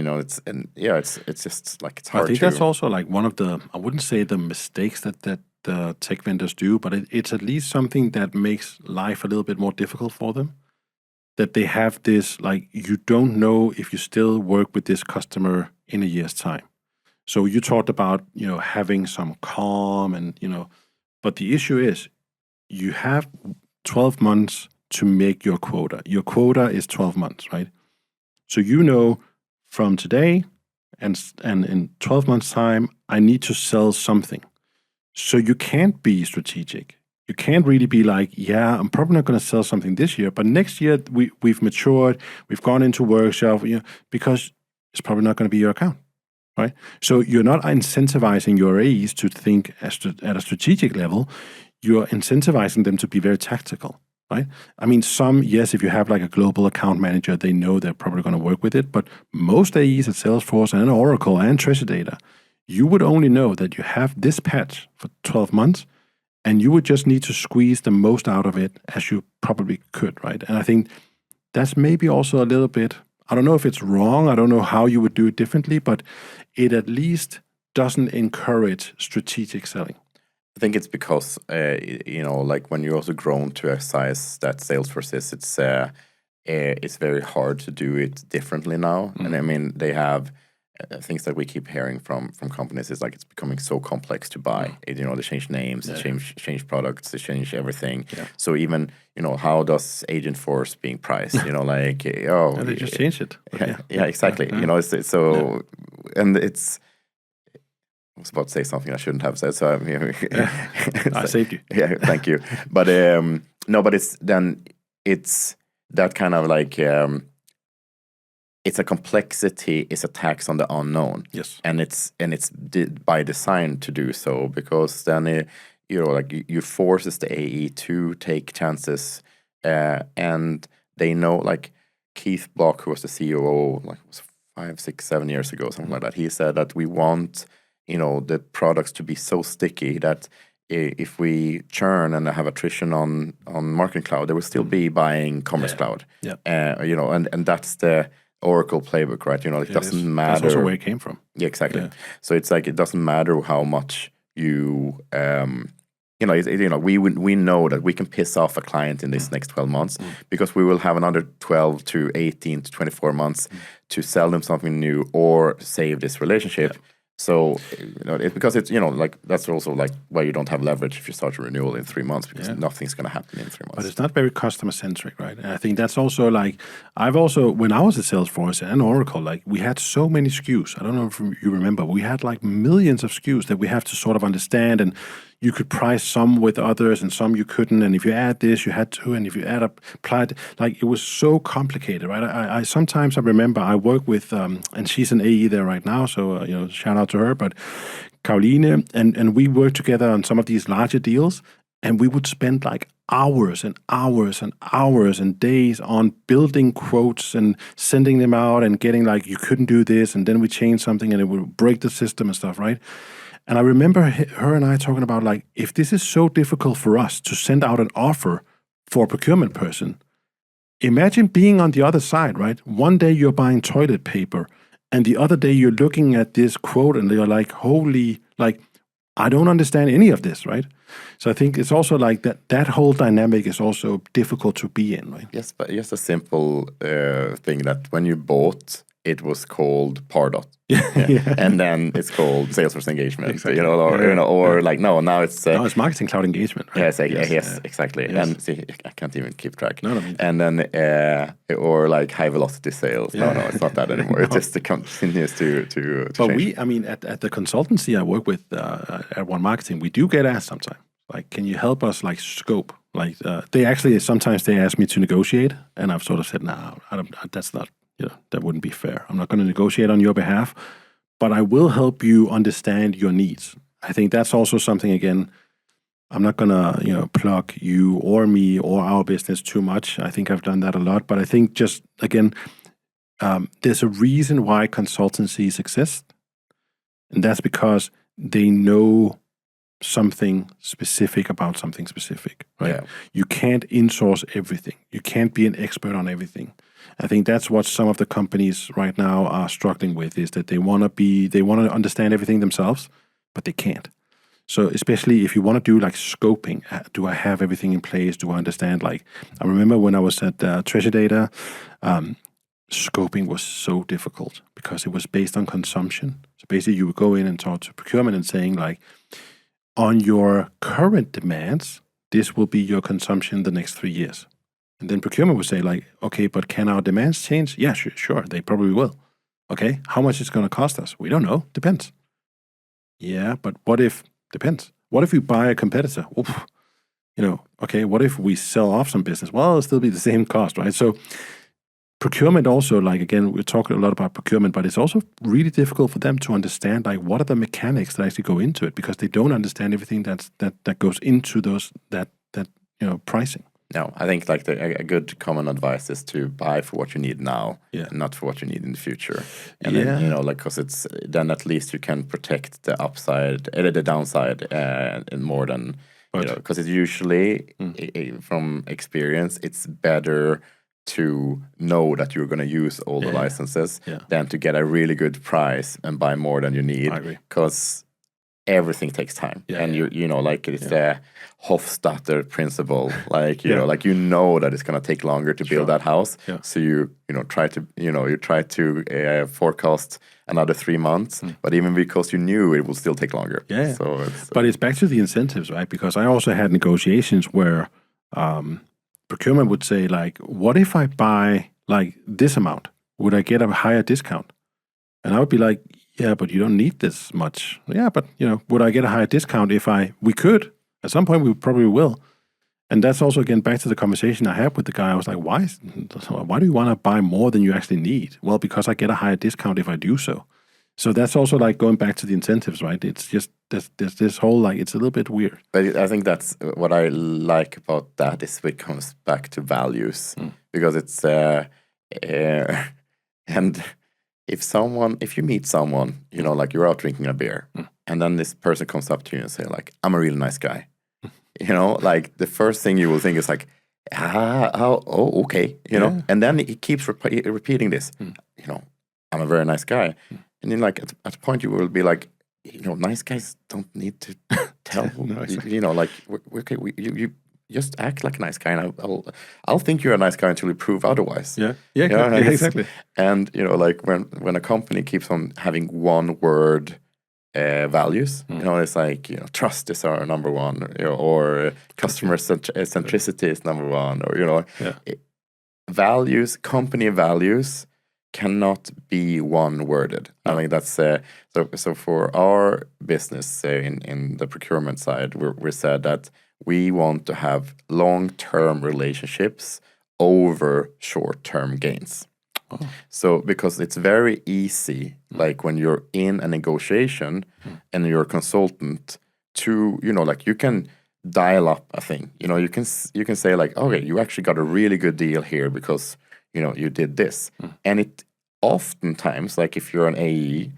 it's just like it's hard. I think that's also like one of the, I wouldn't say the mistakes that the tech vendors do, but it's at least something that makes life a little bit more difficult for them. That they have this, like, you don't know if you still work with this customer in a year's time. So you talked about, having some calm and, but the issue is you have 12 months to make your quota. Your quota is 12 months, right? So from today and in 12 months' time, I need to sell something. So you can't be strategic. You can't really be like, yeah, I'm probably not going to sell something this year, but next year we've matured, we've gone into workshop, because it's probably not going to be your account. Right? So you're not incentivizing your AEs to think at a strategic level. You're incentivizing them to be very tactical, right? I mean, yes, if you have like a global account manager, they know they're probably going to work with it. But most AEs at Salesforce and Oracle and Treasure Data, you would only know that you have this patch for 12 months, and you would just need to squeeze the most out of it as you probably could, right? And I think that's maybe also a little bit, I don't know if it's wrong. I don't know how you would do it differently, but it at least doesn't encourage strategic selling. I think it's because, like when you're also grown to a size that Salesforce is, it's very hard to do it differently now. And I mean, they have things that we keep hearing from companies is like it's becoming so complex to buy. They change names, they change products, they change everything. So even how does Agentforce being priced? They just change it. Yeah, exactly. It's so and it's. I was about to say something I shouldn't have said, so I'm here. I saved you. Yeah, thank you. But but it's that kind of like. It's a complexity, it's a tax on the unknown. Yes. And it's by design to do so, because then you forces the AE to take chances, and they know, like, Keith Block, who was the COO, like it was 5, 6, 7 years ago, something like that. He said that we want, the products to be so sticky that if we churn and have attrition on Marketing Cloud, they will still be buying Commerce Cloud. Yeah. And that's the Oracle playbook, right? It doesn't matter. That's also where it came from. Yeah, exactly. Yeah. So it's like it doesn't matter how much you, we know that we can piss off a client in this next 12 months because we will have another 12 to 18 to 24 months to sell them something new or save this relationship. Yeah. So, because it's, like that's also like why you don't have leverage if you start a renewal in 3 months because nothing's going to happen in 3 months. But it's not very customer centric, right? And I think that's also like, when I was at Salesforce and Oracle, like we had so many SKUs. I don't know if you remember, we had like millions of SKUs that we have to sort of understand, and you could price some with others and some you couldn't. And if you add this, you had to. And if you applied, like it was so complicated, right? I sometimes remember I work with, and she's an AE there right now. So, shout out to her, but Caroline, and we worked together on some of these larger deals. And we would spend like hours and hours and hours and days on building quotes and sending them out and getting like, you couldn't do this. And then we change something and it would break the system and stuff, right? And I remember her and I talking about like, if this is so difficult for us to send out an offer for a procurement person, imagine being on the other side, right? One day you're buying toilet paper and the other day you're looking at this quote and you're like, holy, like, I don't understand any of this, right? So I think it's also like that whole dynamic is also difficult to be in, right? Yes, but just a simple thing that when you bought, it was called Pardot. Yeah. And then it's called Salesforce Engagement, exactly. Now it's... now it's Marketing Cloud Engagement, right? Yes, exactly. Yes. And see, I can't even keep track. No. And then, or like high velocity sales. No, it's not that anymore. It just continues to But change. at the consultancy I work with at One Marketing, we do get asked sometimes, like, can you help us like scope? Like sometimes they ask me to negotiate, and I've sort of said, no, that's not, that wouldn't be fair. I'm not going to negotiate on your behalf, but I will help you understand your needs. I think that's also something, again, I'm not going to, plug you or me or our business too much. I think I've done that a lot, but I think just, again, there's a reason why consultancies exist, and that's because they know something specific about something specific, right? Yeah. You can't insource everything. You can't be an expert on everything. I think that's what some of the companies right now are struggling with, is that they want to understand everything themselves, but they can't. So especially if you want to do like scoping, do I have everything in place? Do I understand? Like, I remember when I was at Treasure Data, scoping was so difficult because it was based on consumption. So basically you would go in and talk to procurement and saying like, on your current demands, this will be your consumption the next 3 years. And then procurement would say like, okay, but can our demands change? Yeah, sure, they probably will. Okay, how much is it going to cost us? We don't know, depends. Yeah, but what if, depends. What if we buy a competitor? Oof. Okay, what if we sell off some business? Well, it'll still be the same cost, right? So procurement also, like, again, we're talking a lot about procurement, but it's also really difficult for them to understand, like, what are the mechanics that actually go into it, because they don't understand everything that goes into that pricing. No, I think like a good common advice is to buy for what you need now, and not for what you need in the future. And then, because it's then at least you can protect the upside, the downside, and more than because it's usually from experience, it's better to know that you're going to use all the licenses than to get a really good price and buy more than you need. I agree. Because everything takes time, and it's the Hofstadter principle. Like that it's going to take longer to build that house. Yeah. So you try to forecast another 3 months, but even because you knew it will still take longer. Yeah. So but it's back to the incentives, right? Because I also had negotiations where procurement would say like, what if I buy like this amount? Would I get a higher discount? And I would be like, yeah, but you don't need this much. Yeah, but would I get a higher discount if we could? At some point, we probably will. And that's also, again, back to the conversation I had with the guy. I was like, why do you want to buy more than you actually need? Well, because I get a higher discount if I do so. So that's also like going back to the incentives, right? It's just there's this whole, like, it's a little bit weird. But I think that's what I like about that is it comes back to values, because it's And if you meet someone, like you're out drinking a beer, and then this person comes up to you and say like, I'm a really nice guy. Like the first thing you will think is like, okay, and then he keeps repeating this, I'm a very nice guy. And then like at a point you will be like, nice guys don't need to tell, No, exactly. like, okay, you just act like a nice guy, and I'll think you're a nice guy until you prove otherwise. Exactly. And like when a company keeps on having one word values, it's like trust is our number one, or customer centricity is number one, or values, company values cannot be one worded. I mean that's so for our business in the procurement side, we said that we want to have long-term relationships over short-term gains. So because it's very easy, like when you're in a negotiation and you're a consultant, to like you can dial up a thing. You can say like, okay, you actually got a really good deal here because you did this, and it oftentimes, like if you're an AE,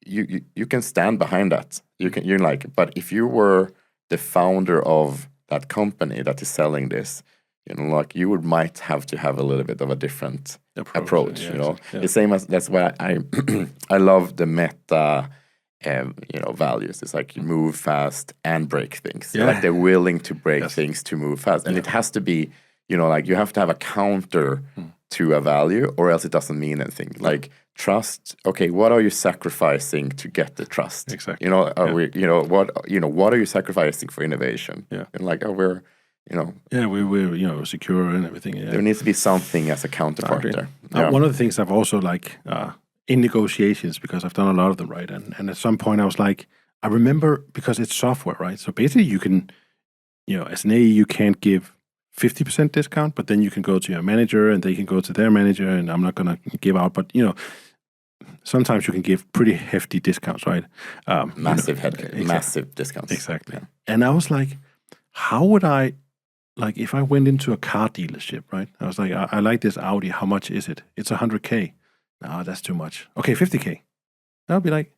you can stand behind that. You're like, but if you were the founder of that company that is selling this, like you might have to have a little bit of a different approach. The same as, that's why I love the meta values. It's like you move fast and break things. Like they're willing to break things to move fast, and it has to be like you have to have a counter to a value, or else it doesn't mean anything. Like trust. Okay, what are you sacrificing to get the trust? Exactly. What are you sacrificing for innovation? And like, we're we're secure and everything. There needs to be something as a counterpart there. One of the things I've also like in negotiations, because I've done a lot of them, right? And at some point I was like, I remember, because it's software, right? So basically you can, as an AE, you can't give 50% discount, but then you can go to your manager and they can go to their manager, and I'm not going to give out, but sometimes you can give pretty hefty discounts, right? Massive massive discounts. Exactly. And I was like, how would I, like if I went into a car dealership, right? I was like, I like this Audi. How much is it? It's 100K. No, that's too much. Okay, 50K. I'll be like,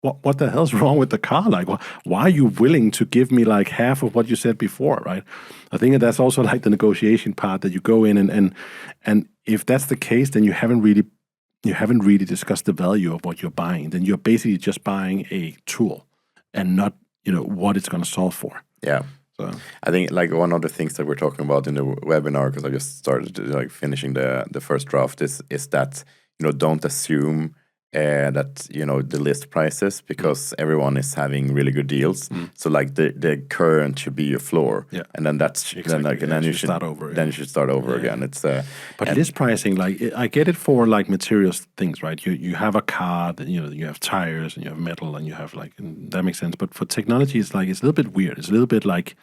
what the hell's wrong with the car? Like, why are you willing to give me like half of what you said before, right? I think that's also like the negotiation part, that you go in and if that's the case, then you haven't really discussed the value of what you're buying. Then you're basically just buying a tool and not, what it's going to solve for. Yeah. So I think like one of the things that we're talking about in the webinar, because I just started like finishing the first draft, is that don't assume that the list prices, because everyone is having really good deals. So like the current should be your floor, and then that's exactly. then you should start over. Then you should start over again. It's but list pricing, like I get it for like materials things, right? You have a car, then you have tires and you have metal and you have like, and that makes sense. But for technology, it's like it's a little bit weird. It's a little bit like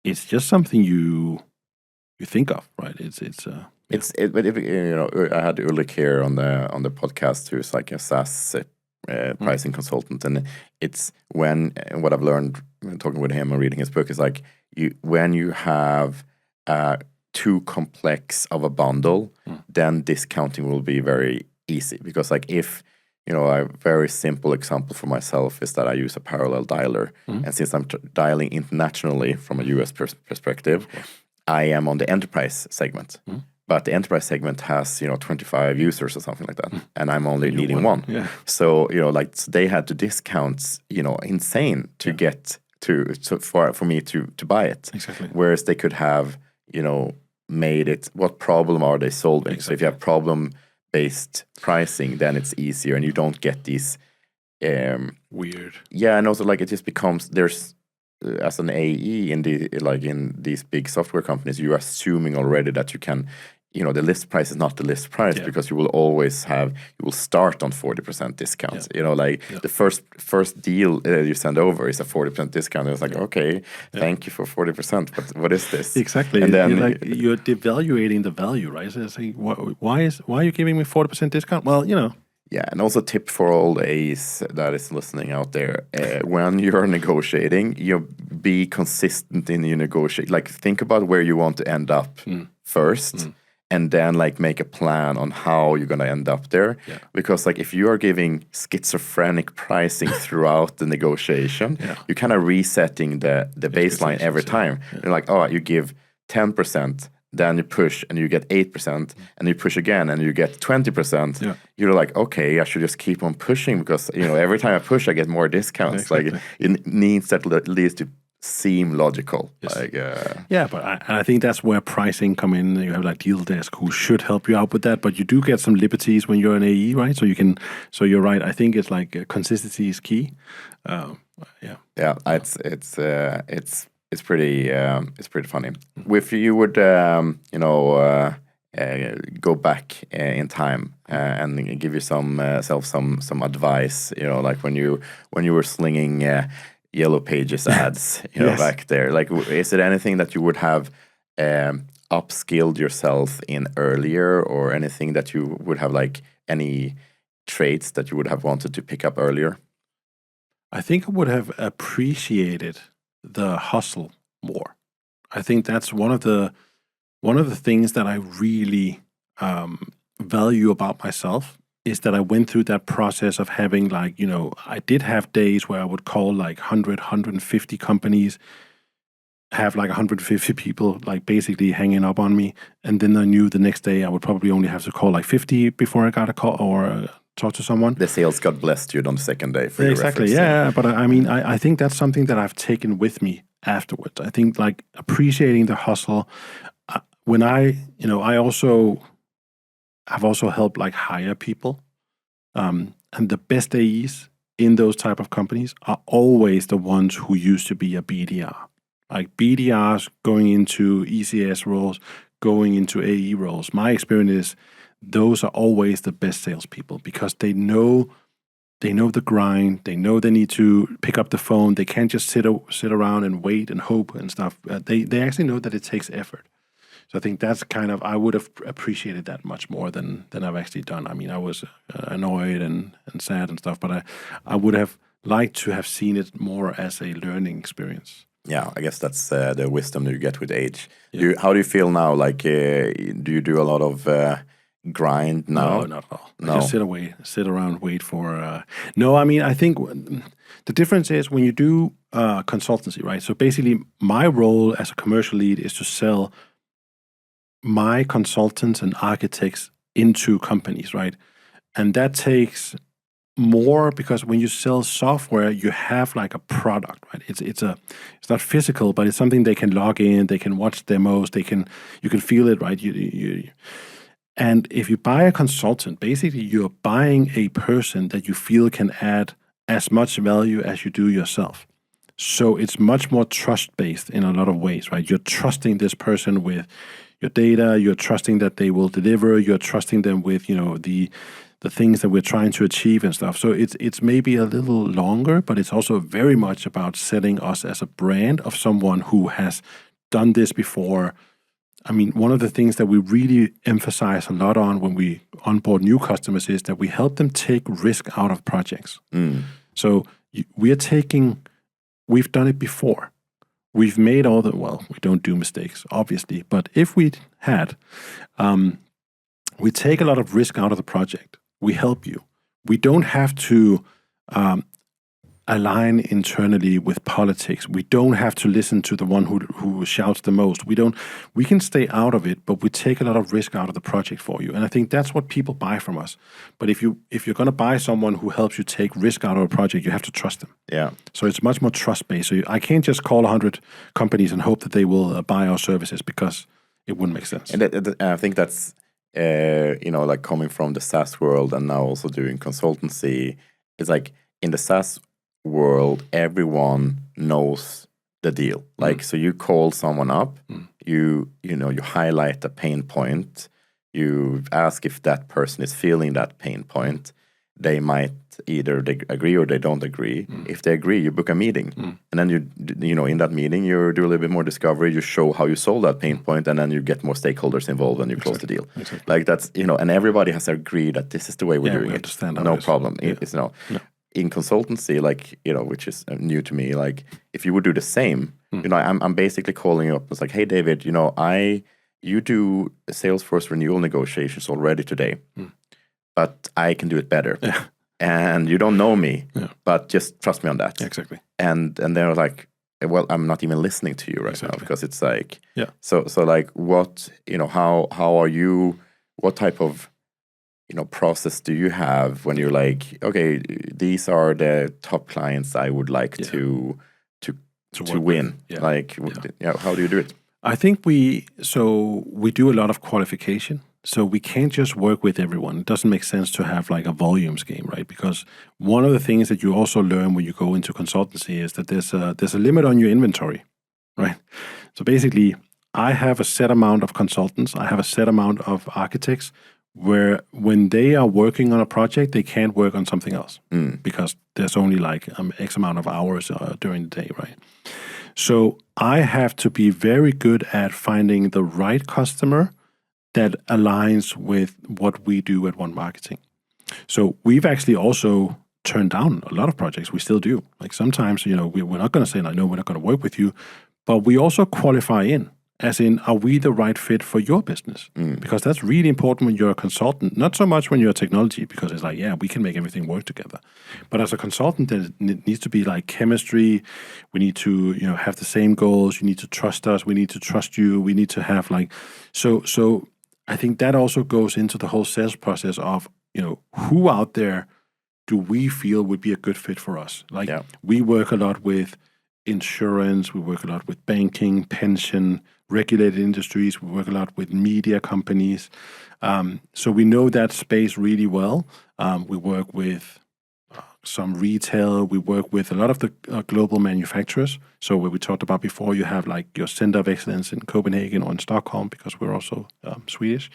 it's just something you think of, right? But if I had Ulrik here on the podcast, who's like a SaaS pricing consultant, and it's what I've learned when talking with him and reading his book is like when you have too complex of a bundle, then discounting will be very easy, because like if a very simple example for myself is that I use a parallel dialer, and since I'm dialing internationally from a US perspective, I am on the enterprise segment. But the enterprise segment has 25 users or something like that, and I'm only needing one. So like they had to discount insane to get for me to buy it. Exactly. Whereas they could have made it, what problem are they solving? Exactly. So if you have problem-based pricing, then it's easier, and you don't get these weird. Yeah, and also like it just becomes there's. As an AE in these big software companies, you're assuming already that you can, the list price is not the list price, because you will start on 40% discount. The first deal you send over is a 40% discount. And it's like, okay, thank you for 40%, but what is this? Exactly. And then you're devaluating the value, right? So it's like, why are you giving me 40% discount? Well, Yeah, and also tip for all the A's that is listening out there: when you're negotiating, be consistent in your negotiate. Like think about where you want to end up first, and then like make a plan on how you're going to end up there. Yeah. Because like if you are giving schizophrenic pricing throughout the negotiation, Yeah. you're kind of resetting the baseline every time. Yeah. You're like, oh, you give 10%, then you push and you get 8%, and you push again and you get 20%. Yeah. You're like, okay, I should just keep on pushing because every time I push, I get more discounts. Exactly. Like it needs at least to seem logical. Yes. Like, yeah, but I think that's where pricing come in. You have like deal desk who should help you out with that, but you do get some liberties when you're an AE, right? So you're right. I think it's like consistency is key. Yeah. Yeah, it's pretty funny. If you would go back in time and give yourself some advice, like when you were slinging Yellow Pages ads, Yes. back there, like is there anything that you would have upskilled yourself in earlier, or anything that you would have, like any traits that you would have wanted to pick up earlier? I think I would have appreciated the hustle more. I think that's one of the things that I really value about myself, is that I went through that process of having like, I did have days where I would call like 100, 150 companies, have like 150 people like basically hanging up on me. And then I knew the next day I would probably only have to call like 50 before I got a call or talk to someone. The sales God blessed you on the second day for your Exactly. reference. Yeah. But I mean, I think that's something that I've taken with me afterwards. I think like appreciating the hustle. When I've also helped like hire people. And the best AEs in those type of companies are always the ones who used to be a BDR. Like BDRs going into ECS roles, going into AE roles. My experience is those are always the best salespeople, because they know the grind. They know they need to pick up the phone. They can't just sit around and wait and hope and stuff. They actually know that it takes effort. So I think that's I would have appreciated that much more than I've actually done. I mean, I was annoyed and sad and stuff, but I would have liked to have seen it more as a learning experience. Yeah, I guess that's the wisdom that you get with age. Yeah. How do you feel now? Like, do you do a lot of grind now? No, not at all. No. I just sit around, wait for. No, I mean, I think the difference is when you do consultancy, right? So basically, my role as a commercial lead is to sell my consultants and architects into companies, right? And that takes more, because when you sell software, you have like a product, right? It's not physical, but it's something they can log in, they can watch demos, you can feel it, right? And if you buy a consultant, basically you're buying a person that you feel can add as much value as you do yourself. So it's much more trust-based in a lot of ways, right? You're trusting this person with your data, you're trusting that they will deliver, you're trusting them with, the things that we're trying to achieve and stuff. So it's maybe a little longer, but it's also very much about setting us as a brand of someone who has done this before. I mean, one of the things that we really emphasize a lot on when we onboard new customers is that we help them take risk out of projects. So we've done it before. We've made we don't do mistakes, obviously, but if we had, we take a lot of risk out of the project. We help you. We don't have to align internally with politics. We don't have to listen to the one who shouts the most. We can stay out of it, but we take a lot of risk out of the project for you. And I think that's what people buy from us. But if you're going to buy someone who helps you take risk out of a project, you have to trust them. Yeah. So it's much more trust-based. So I can't just call 100 companies and hope that they will buy our services, because it wouldn't make sense. And I think that's, like coming from the SaaS world and now also doing consultancy, it's like in the SaaS world, everyone knows the deal. Like, so you call someone up, you highlight the pain point, you ask if that person is feeling that pain point. They might either they agree or they don't agree. If they agree, you book a meeting, and then you in that meeting you do a little bit more discovery. You show how you solve that pain point, and then you get more stakeholders involved, and you close the deal. Exactly. Like that's and everybody has agreed that this is the way we're doing we it. understand how No it is. problem. Yeah. It's in consultancy, like which is new to me. Like if you would do the same, I'm basically calling you up. It's like, hey David, I you do Salesforce renewal negotiations already today, but I can do it better. Yeah. And you don't know me, but just trust me on that. Exactly. And they're like, well, I'm not even listening to you right now, because it's like, so like, what, how are you, what type of, process do you have when you're like, okay, these are the top clients I would like to win? Like, how do you do it? I think we do a lot of qualification. So we can't just work with everyone. It doesn't make sense to have like a volumes game, right? Because one of the things that you also learn when you go into consultancy is that there's a limit on your inventory, right? So basically, I have a set amount of consultants. I have a set amount of architects where when they are working on a project, they can't work on something else because there's only like X amount of hours during the day, right? So I have to be very good at finding the right customer that aligns with what we do at One Marketing. So we've actually also turned down a lot of projects. We still do. Like sometimes, we're not going to say, like, no, we're not going to work with you, but we also qualify in, as in, are we the right fit for your business? Because that's really important when you're a consultant, not so much when you're a technology, because it's like, we can make everything work together. But as a consultant, it needs to be like chemistry. We need to, have the same goals. You need to trust us. We need to trust you. We need to have like, so I think that also goes into the whole sales process of, who out there do we feel would be a good fit for us? Like we work a lot with insurance, we work a lot with banking, pension, regulated industries, we work a lot with media companies. So we know that space really well. We work with some retail, we work with a lot of the global manufacturers. So what we talked about before, you have like your center of excellence in Copenhagen or in Stockholm, because we're also Swedish.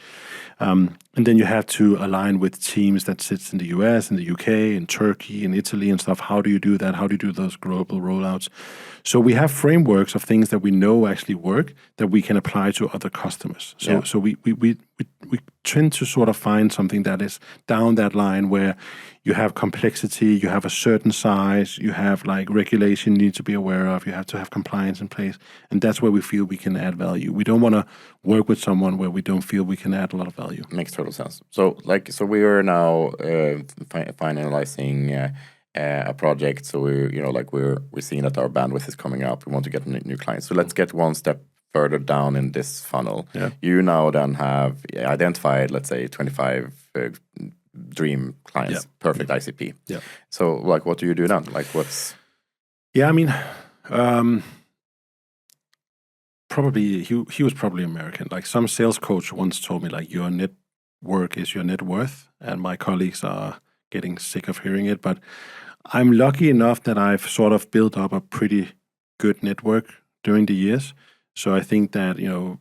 And then you have to align with teams that sits in the US, in the UK, in Turkey, in Italy and stuff. How do you do that? How do you do those global rollouts? So we have frameworks of things that we know actually work that we can apply to other customers. So we tend to sort of find something that is down that line where you have complexity, you have a certain size, you have like regulation you need to be aware of, you have to have compliance in place. And that's where we feel we can add value. We don't want to work with someone where we don't feel we can add a lot of value. Makes total sense. So we are now finalizing a project. So we're seeing that our bandwidth is coming up. We want to get new clients. So let's get one step further down in this funnel. You now then have identified, let's say, 25 dream clients, perfect ICP. So like, what do you do then? Like, what's... Probably he was probably American. Like some sales coach once told me, like, your network is your net worth, and my colleagues are getting sick of hearing it. But I'm lucky enough that I've sort of built up a pretty good network during the years. So I think that,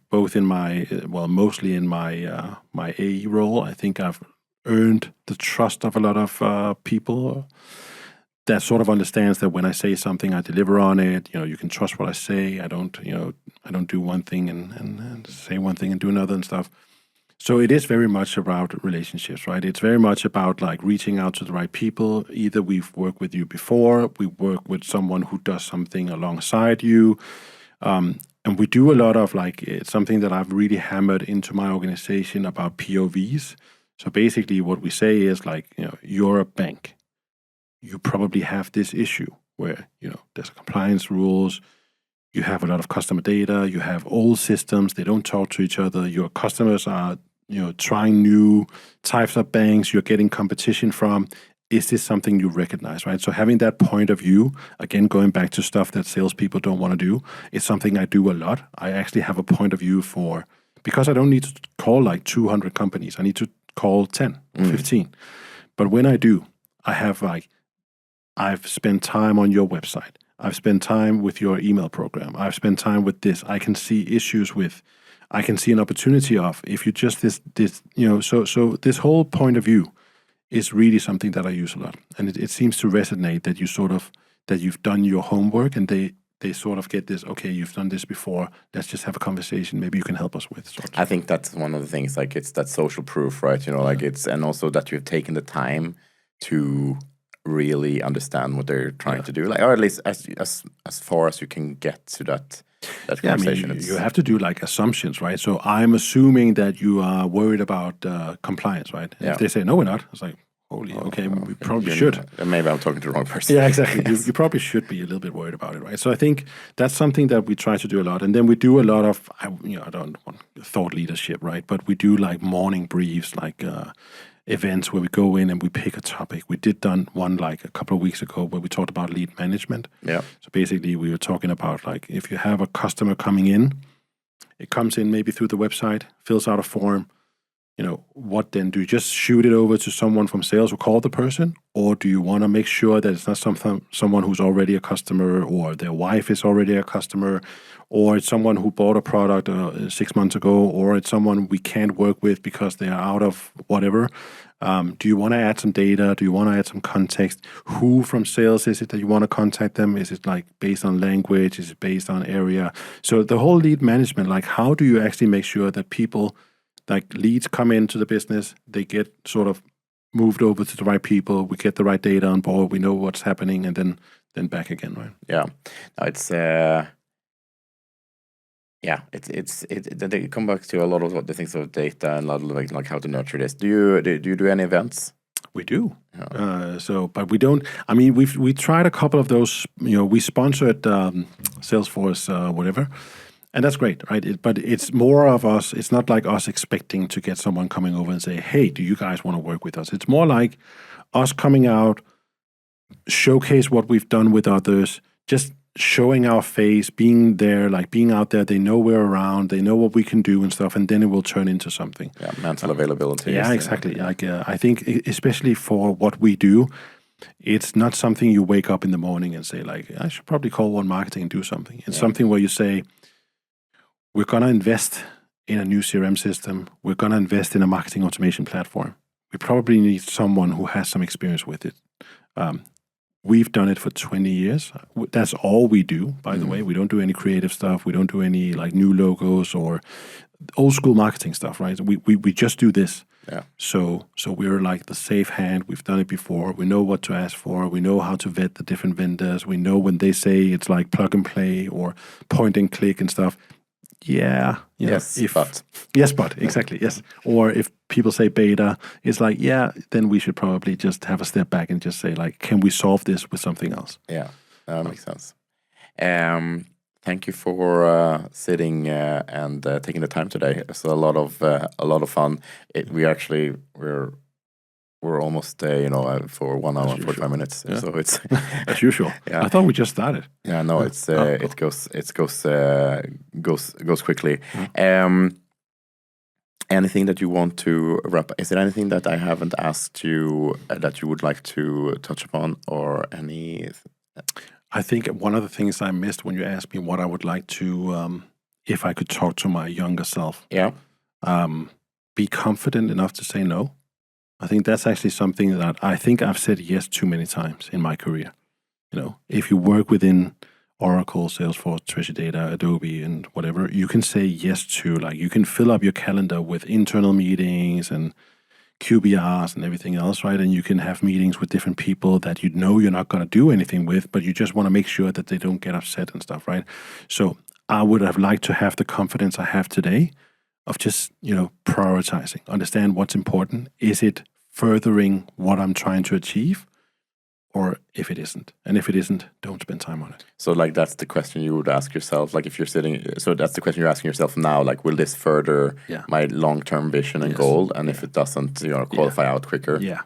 both in my, mostly in my my AE role, I think I've earned the trust of a lot of people that sort of understands that when I say something, I deliver on it. You can trust what I say. I don't do one thing and say one thing and do another and stuff. So it is very much about relationships, right? It's very much about like reaching out to the right people. Either we've worked with you before, we work with someone who does something alongside you. And we do a lot of like, it's something that I've really hammered into my organization about POVs. So basically what we say is like, you're a bank. You probably have this issue where, there's compliance rules. You have a lot of customer data. You have old systems. They don't talk to each other. Your customers are, trying new types of banks. You're getting competition from. Is this something you recognize, right? So having that point of view, again, going back to stuff that salespeople don't want to do, is something I do a lot. I actually have a point of view because I don't need to call like 200 companies. I need to call 10 or 15. But when I do, I have like, I've spent time on your website. I've spent time with your email program. I've spent time with this. I can see issues with, I can see an opportunity of, if you just so this whole point of view is really something that I use a lot. And it seems to resonate that that you've done your homework, and they sort of get this, okay, you've done this before, let's just have a conversation, maybe you can help us with. I think that's one of the things, like, it's that social proof, right? Like it's, and also that you've taken the time to really understand what they're trying to do, like, or at least as far as you can get to that that Yeah, I conversation. mean, you have to do like assumptions, right? So I'm assuming that you are worried about compliance, right? Yeah. If they say, no, we're not, it's like, holy, okay, we probably should. Maybe I'm talking to the wrong person. Yeah, exactly. Yes. You probably should be a little bit worried about it, right? So I think that's something that we try to do a lot. And then we do a lot of, I don't want thought leadership, right? But we do like morning briefs, like events where we go in and we pick a topic. We did one like a couple of weeks ago where we talked about lead management. Yeah. So basically we were talking about like if you have a customer coming in, it comes in maybe through the website, fills out a form, what then? Do you just shoot it over to someone from sales who called the person? Or do you want to make sure that it's not someone who's already a customer, or their wife is already a customer, or it's someone who bought a product 6 months ago, or it's someone we can't work with because they are out of whatever? Do you want to add some data? Do you want to add some context? Who from sales is it that you want to contact them? Is it like based on language? Is it based on area? So the whole lead management, like how do you actually make sure that people, like leads come into the business, they get sort of moved over to the right people, we get the right data on board, we know what's happening, and then back again, right? Yeah. No, it's they come back to a lot of the things of data and a lot of like how to nurture this. Do you do any events? We do. But we don't. I mean, we tried a couple of those. We sponsored Salesforce, whatever. And that's great, right? But it's more of us. It's not like us expecting to get someone coming over and say, hey, do you guys want to work with us? It's more like us coming out, showcase what we've done with others, just showing our face, being there, like being out there. They know we're around. They know what we can do and stuff. And then it will turn into something. Yeah, mental availability. Yeah, exactly. Like I think especially for what we do, it's not something you wake up in the morning and say, like, I should probably call One Marketing and do something. It's something where you say, we're going to invest in a new CRM system. We're going to invest in a marketing automation platform. We probably need someone who has some experience with it. We've done it for 20 years. That's all we do, by the way. We don't do any creative stuff. We don't do any like new logos or old school marketing stuff, right? We just do this. Yeah. So we're like the safe hand. We've done it before. We know what to ask for. We know how to vet the different vendors. We know when they say it's like plug and play or point and click and stuff. Yeah. Yes, but. Yes, but. Exactly, yes. Or if people say beta, it's like, yeah, then we should probably just have a step back and just say, like, can we solve this with something else? Yeah, that makes sense. Thank you for sitting and taking the time today. It's a lot of fun. We're almost for 1 hour and 45 minutes. Yeah. So it's as usual. Yeah. I thought we just started. Yeah, no, it's it goes quickly. Anything that you want to wrap? Is there anything that I haven't asked you that you would like to touch upon, or any? I think one of the things I missed when you asked me what I would like to, if I could talk to my younger self. Yeah. Be confident enough to say no. I think that's actually something that I think I've said yes too many times in my career. If you work within Oracle, Salesforce, Treasure Data, Adobe, and whatever, you can say yes to, like, you can fill up your calendar with internal meetings and QBRs and everything else, right? And you can have meetings with different people that you're not going to do anything with, but you just want to make sure that they don't get upset and stuff, right? So I would have liked to have the confidence I have today of just, prioritizing, understand what's important. Is it furthering what I'm trying to achieve? Or if it isn't. And if it isn't, don't spend time on it. So like that's the question you would ask yourself, like if you're sitting, so that's the question you're asking yourself now, like will this further my long-term vision and goal? And if it doesn't, qualify out quicker. Yeah.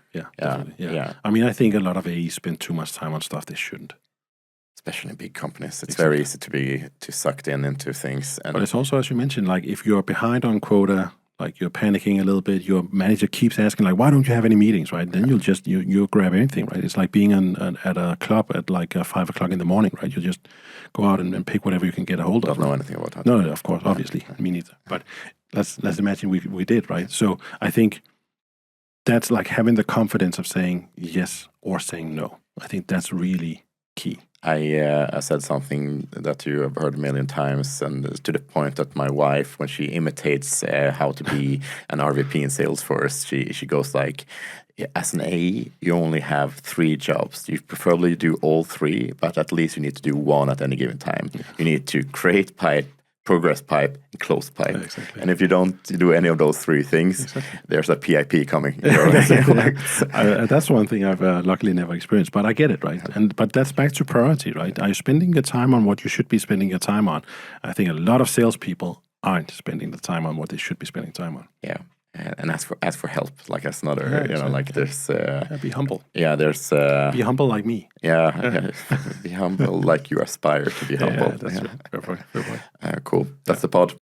I mean, I think a lot of AEs spend too much time on stuff they shouldn't. Especially in big companies. It's very easy to be sucked into things. But it's also, as you mentioned, like if you're behind on quota, like you're panicking a little bit, your manager keeps asking, like, why don't you have any meetings, right? Then you'll just, you'll grab anything, right? It's like being at a club at like 5 o'clock in the morning, right? You'll just go out and pick whatever you can get a hold of. Don't know anything about that. No, of course, obviously. Me neither. But let's imagine we did, right? So I think that's like having the confidence of saying yes or saying no. I think that's really key. I said something that you have heard a million times, and to the point that my wife, when she imitates how to be an RVP in Salesforce, she goes like, as an AE, you only have 3 jobs. You preferably do all 3, but at least you need to do 1 at any given time. You need to create pipe, progress pipe, and close pipe. Exactly. And if you don't do any of those 3 things, there's a PIP coming. That's one thing I've luckily never experienced, but I get it, right? But that's back to priority, right? Are you spending your time on what you should be spending your time on? I think a lot of salespeople aren't spending the time on what they should be spending time on. Yeah. And ask for help. Like that's another, like there's. Be humble. Yeah, there's. Be humble like me. Yeah. Be humble like you aspire to be humble. Yeah, that's right. Fair point. Cool. That's the pod.